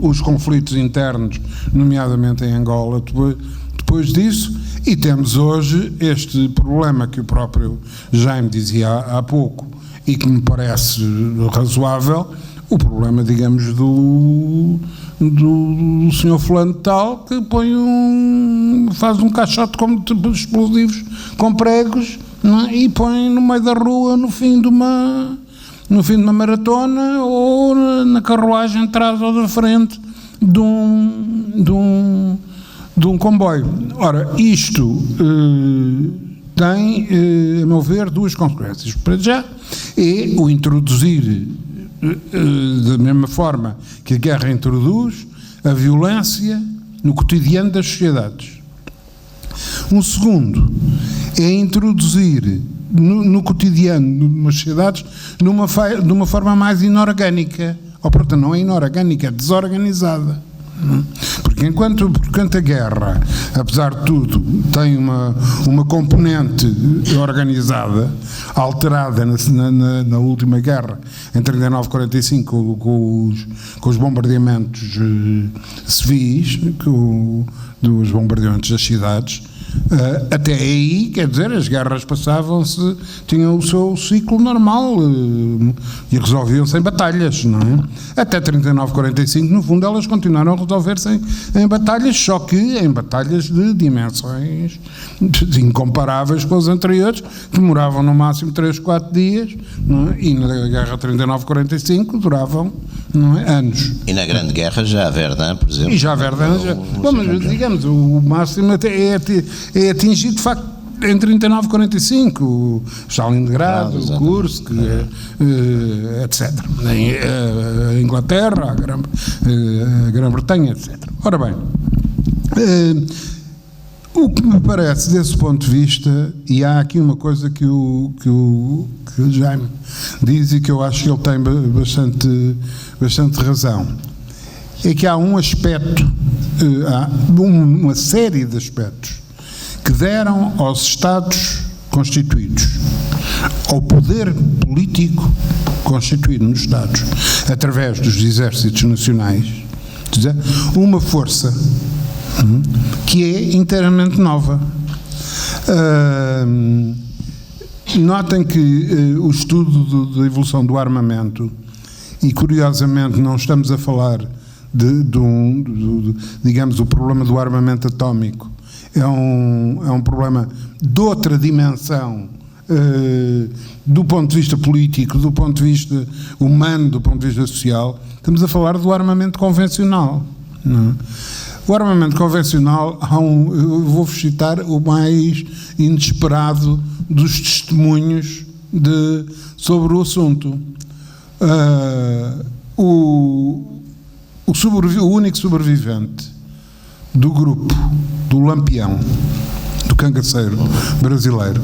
os conflitos internos, nomeadamente em Angola, depois disso, e temos hoje este problema que o próprio Jaime dizia há pouco e que me parece razoável, o problema, digamos, do senhor fulano de tal que faz um caixote de explosivos com pregos, não é? E põe no meio da rua no fim de uma maratona ou na carruagem atrás ou da frente de um comboio. Ora, isto tem, a meu ver, duas consequências. Para já é o introduzir, da mesma forma que a guerra introduz, a violência no cotidiano das sociedades. Um segundo é introduzir no cotidiano das sociedades de uma forma mais inorgânica, ou portanto não é inorgânica, é desorganizada. Porque enquanto a guerra, apesar de tudo, tem uma componente organizada, alterada na última guerra, em 39-45, com os bombardeamentos civis, dos bombardeamentos das cidades, até aí, quer dizer, as guerras passavam-se, tinham o seu ciclo normal e resolviam-se em batalhas, não é? Até 39-45, no fundo, elas continuaram a resolver-se em batalhas, só que em batalhas de dimensões incomparáveis com as anteriores, que demoravam no máximo 3-4 dias, não é? E na guerra 39-45 duravam, não é, anos. E na Grande Guerra já a Verdun, por exemplo. E já a Verdun, mas digamos, o máximo até é atingido de facto em 39-45, Stalingrado, Kursk, etc. A Inglaterra, a Grã-Bretanha, etc. Ora bem, o que me parece desse ponto de vista, e há aqui uma coisa que o Jaime diz e que eu acho que ele tem bastante razão, é que há um aspecto, há uma série de aspectos que deram aos Estados constituídos, ao poder político constituído nos Estados, através dos exércitos nacionais, uma força que é inteiramente nova. Notem que o estudo da evolução do armamento, e curiosamente não estamos a falar digamos, o problema do armamento atómico, é um problema de outra dimensão, do ponto de vista político, do ponto de vista humano, do ponto de vista social. Estamos a falar do armamento convencional, não é? O armamento convencional, eu vou-vos citar o mais inesperado dos testemunhos sobre o assunto. O único sobrevivente do grupo do Lampião, do cangaceiro brasileiro,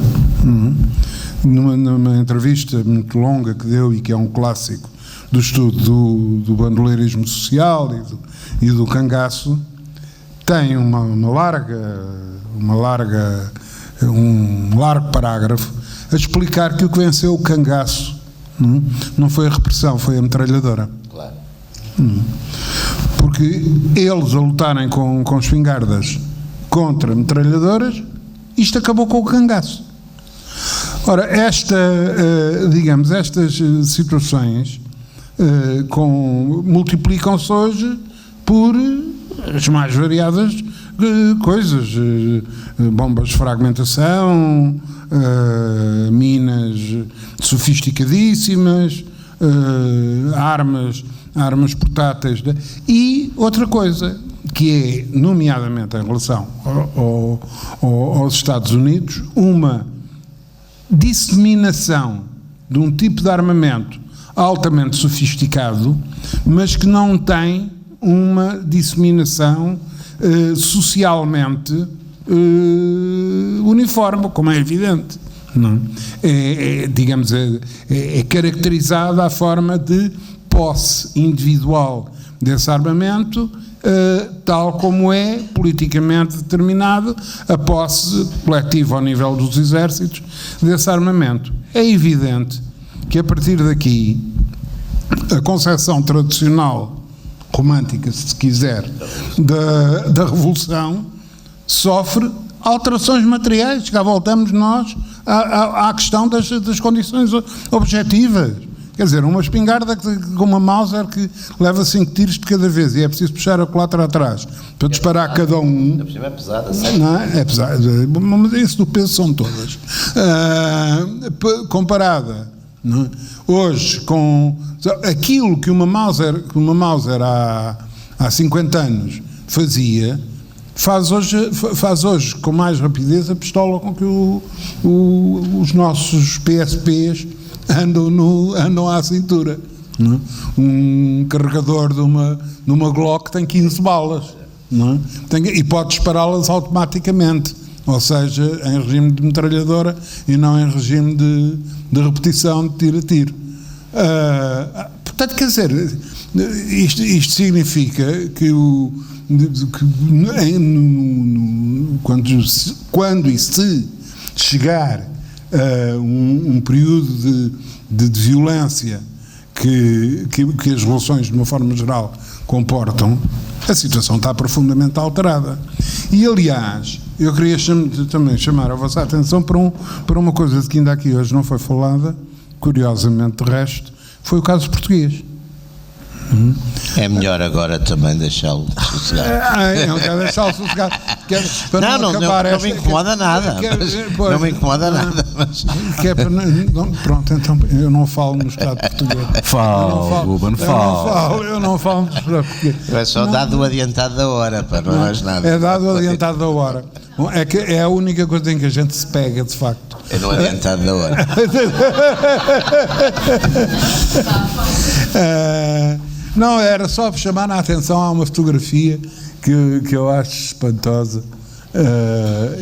numa entrevista muito longa que deu e que é um clássico do estudo do bandoleirismo social e do cangaço, tem um largo parágrafo a explicar que o que venceu o cangaço não foi a repressão, foi a metralhadora. Claro. Porque eles a lutarem com espingardas contra metralhadoras, isto acabou com o cangaço. Ora, estas situações multiplicam-se hoje por as mais variadas coisas, bombas de fragmentação, minas sofisticadíssimas, armas portáteis. E outra coisa, que é, nomeadamente em relação aos Estados Unidos, uma disseminação de um tipo de armamento altamente sofisticado, mas que não tem uma disseminação socialmente uniforme, como é evidente. Não? Digamos, é caracterizada a forma de posse individual desse armamento, tal como é politicamente determinado a posse coletiva ao nível dos exércitos desse armamento. É evidente que a partir daqui a concepção tradicional, romântica, se quiser, da Revolução sofre alterações materiais. Já voltamos nós à questão das condições objetivas. Quer dizer, uma espingarda com uma Mauser que leva 5 tiros de cada vez e é preciso puxar a culatra atrás para disparar cada um. É pesada, não, é pesada, mas isso do peso são todas. Comparada, não é? Hoje com aquilo que uma Mauser há 50 anos fazia, faz hoje com mais rapidez a pistola com que os nossos PSPs andam à cintura. Não é? Um carregador de uma Glock tem 15 balas, não é? E pode dispará-las automaticamente, ou seja, em regime de metralhadora e não em regime de repetição de tiro a tiro. Portanto, quer dizer, isto significa que quando e se chegar a um período de violência que as revoluções, de uma forma geral, comportam, a situação está profundamente alterada. E, aliás, eu queria também chamar a vossa atenção para uma coisa de que ainda aqui hoje não foi falada, curiosamente, de resto, foi o caso português. É melhor agora também deixá-lo sossegado. Não quero deixá-lo sossegado. Não me incomoda nada. Não me incomoda nada. Pronto, então eu não falo no Estado português. Ruben, Eu não falo no Estado português. É só dado o adiantado da hora, para não mais nada. É dado o adiantado da hora. É que é a única coisa em que a gente se pega, de facto. É no adiantado da hora. Não, era só para chamar a atenção a uma fotografia que eu acho espantosa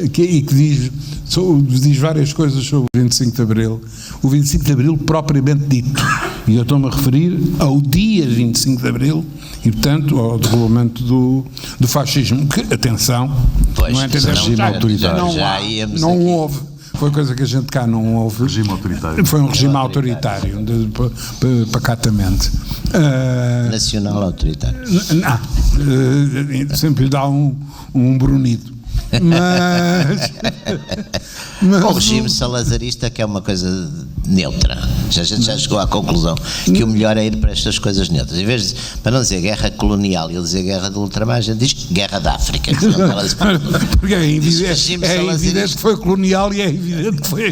e que diz várias coisas sobre o 25 de Abril. O 25 de Abril propriamente dito. E eu estou-me a referir ao dia 25 de Abril e, portanto, ao derrulamento do fascismo. Que, atenção, pois, não é regime autoritário. Não houve. Foi coisa que a gente cá não houve. Regime autoritário. Foi um regime autoritário, pacatamente. Nacional autoritário. Sempre lhe dá um brunido. Mas o regime salazarista, que é uma coisa neutra. A gente já chegou à conclusão que o melhor é ir para estas coisas neutras. Em vez de, para não dizer guerra colonial e dizer guerra de ultramar, a gente diz guerra da África. Porque é evidente que foi colonial e é evidente que foi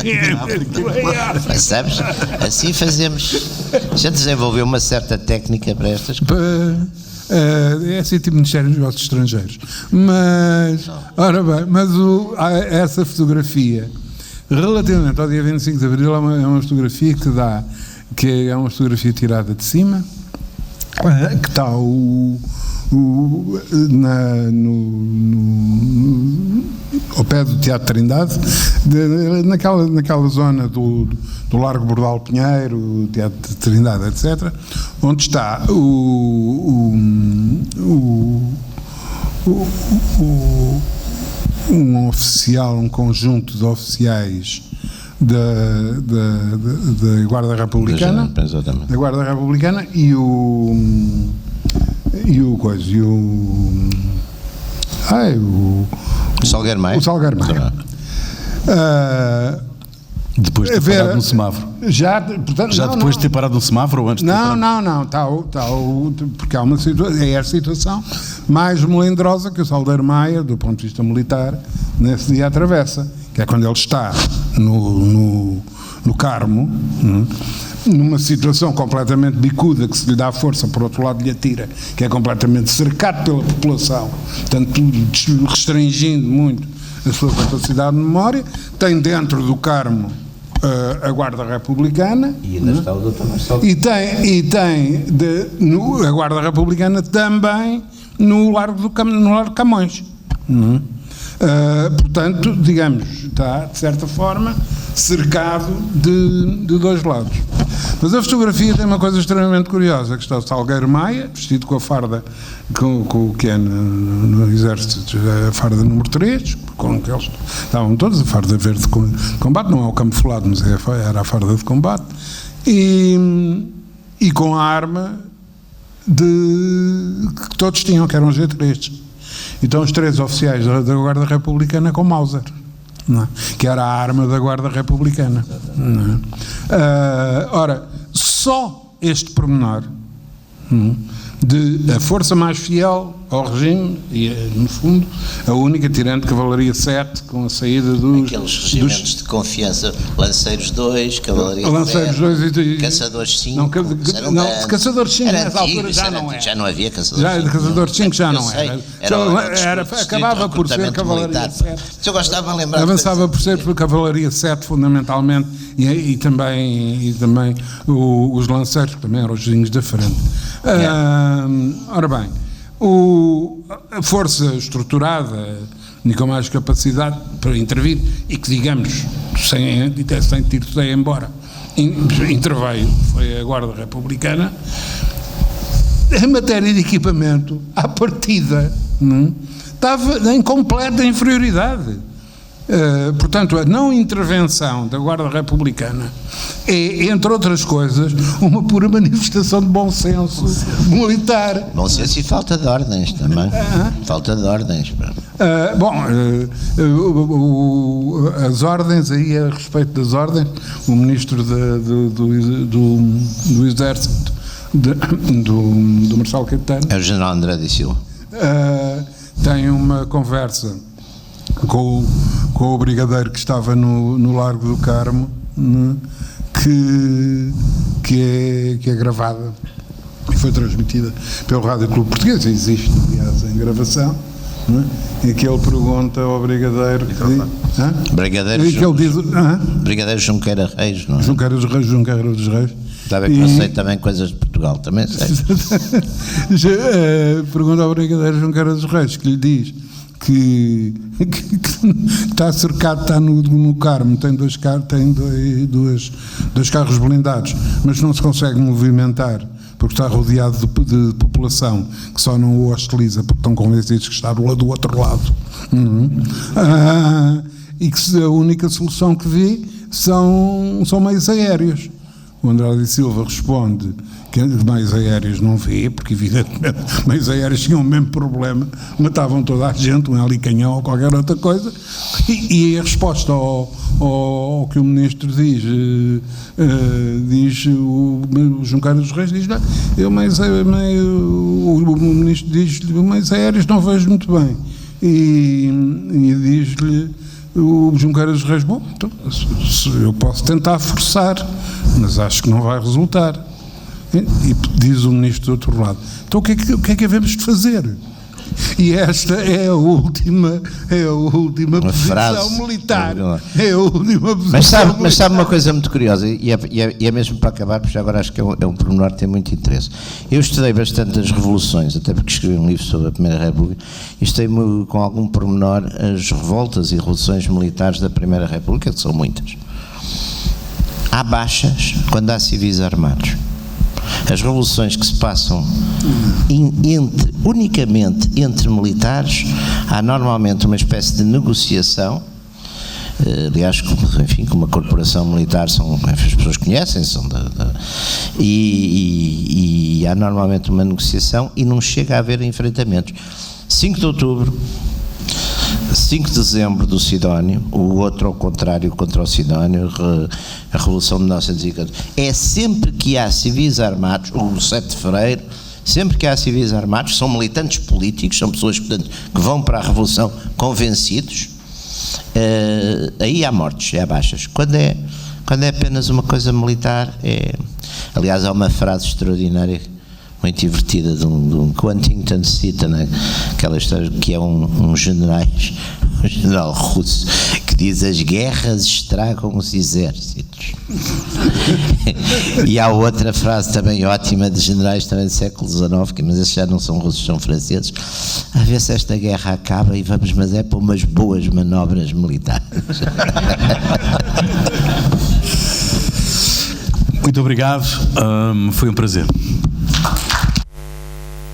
África. Sabes? Assim fazemos. A gente desenvolveu uma certa técnica para estas coisas. É assim tipo Ministério dos Negócios Estrangeiros. Mas, ora bem, essa fotografia, relativamente ao dia 25 de Abril, é uma fotografia que é uma fotografia tirada de cima, que está ao pé do Teatro Trindade, naquela zona do Largo Bordal Pinheiro, Teatro de Trindade, etc., onde está um oficial, um conjunto de oficiais da Guarda Republicana, da Guarda Republicana e o Salgueiro Maia. O Salgueiro Maia. Depois de ter parado no semáforo. Depois de ter parado no semáforo ou antes de ter parado? Não. Porque há uma situação, é a situação mais melindrosa que o Salgueiro Maia, do ponto de vista militar, nesse dia atravessa, que é quando ele está no Carmo, numa situação completamente bicuda, que se lhe dá força, por outro lado lhe atira, que é completamente cercado pela população, portanto restringindo muito a sua capacidade de memória. Tem dentro do Carmo a Guarda Republicana, e ainda está o Dr. Marcelo. E tem a Guarda Republicana também no Largo de Camões. Portanto, digamos, está de certa forma cercado de dois lados. Mas a fotografia tem uma coisa extremamente curiosa, que está o Salgueiro Maia, vestido com a farda que é no Exército, a farda número 3, com que eles estavam todos, a farda verde de combate, não é o camuflado, mas era a farda de combate, e com a arma que todos tinham, que eram G3. Então os 3 oficiais da Guarda Republicana com Mauser, não é? Que era a arma da Guarda Republicana. Não é? Ora, só este pormenor de a força mais fiel ao regime, e no fundo a única, tirando Cavalaria 7, com a saída aqueles regimentos de confiança, Lanceiros 2, Cavalaria 2 e Caçadores 5. Não, Caçadores 5 nessa altura já não era. Já não havia Caçadores 5. Caçadores 5 já não era. Acabava por ser Cavalaria 7. Eu gostava de lembrar. Avançava por ser Cavalaria 7 fundamentalmente, e também os Lanceiros, que também eram os vizinhos da frente. Ora bem, a força estruturada e com mais capacidade para intervir, e que, digamos, sem tiroteio embora, interveio, foi a Guarda Republicana. Em matéria de equipamento, à partida, estava em completa inferioridade. Portanto, a não intervenção da Guarda Republicana é, entre outras coisas, uma pura manifestação de bom senso militar. Bom senso e falta de ordens também. Falta de ordens. As ordens, aí a respeito das ordens, o Ministro do Exército, do Marcelo Caetano, é o General André de Silva, tem uma conversa com o brigadeiro que estava no Largo do Carmo, que é gravada e foi transmitida pelo Rádio Clube Português, existe, aliás, em gravação, em que ele pergunta ao brigadeiro Brigadeiro Junqueira Reis, não é? Junqueira dos Reis. Está bem que eu sei também coisas de Portugal, também sei. Pergunta ao brigadeiro Junqueira dos Reis, que lhe diz que está cercado, está no Carmo, tem dois carros blindados, mas não se consegue movimentar porque está rodeado de população que só não o hostiliza porque estão convencidos que está do outro lado. E que a única solução que vê são meios aéreos. O Andrade e Silva responde que meios aéreos não vê, porque evidentemente meios aéreos tinham o mesmo problema, matavam toda a gente, um helicanhão ou qualquer outra coisa, e a resposta ao que o Ministro diz o Junqueira dos Reis diz, o Ministro diz, meios aéreos não vejo muito bem, e diz-lhe o Junqueira dos Reis, bom, então, eu posso tentar forçar, mas acho que não vai resultar. E diz o Ministro do outro lado, então o que é que havemos de fazer? E esta é a última posição militar. É a última posição mas sabe uma coisa muito curiosa, e é mesmo para acabar, porque agora acho que é um pormenor que tem muito interesse. Eu estudei bastante as revoluções, até porque escrevi um livro sobre a Primeira República, e estudei com algum pormenor as revoltas e revoluções militares da Primeira República, que são muitas. Há baixas quando há civis armados. As revoluções que se passam unicamente entre militares, há normalmente uma espécie de negociação, aliás, enfim, como uma corporação militar, as pessoas conhecem-se, e há normalmente uma negociação e não chega a haver enfrentamentos. 5 de outubro 5 de dezembro do Sidónio, o outro ao contrário contra o Sidónio, a Revolução de 1914. É sempre que há civis armados, o 7 de Fevereiro, sempre que há civis armados, são militantes políticos, são pessoas, portanto, que vão para a Revolução convencidos, aí há mortes, há baixas. Quando é apenas uma coisa militar, aliás, há uma frase extraordinária, muito divertida, de um que o Huntington cita, né? Aquela história que é um general russo, que diz: as guerras estragam os exércitos. E há outra frase também ótima de generais também do século XIX, mas esses já não são russos, são franceses: a ver se esta guerra acaba e vamos, mas é para umas boas manobras militares. Muito obrigado, foi um prazer.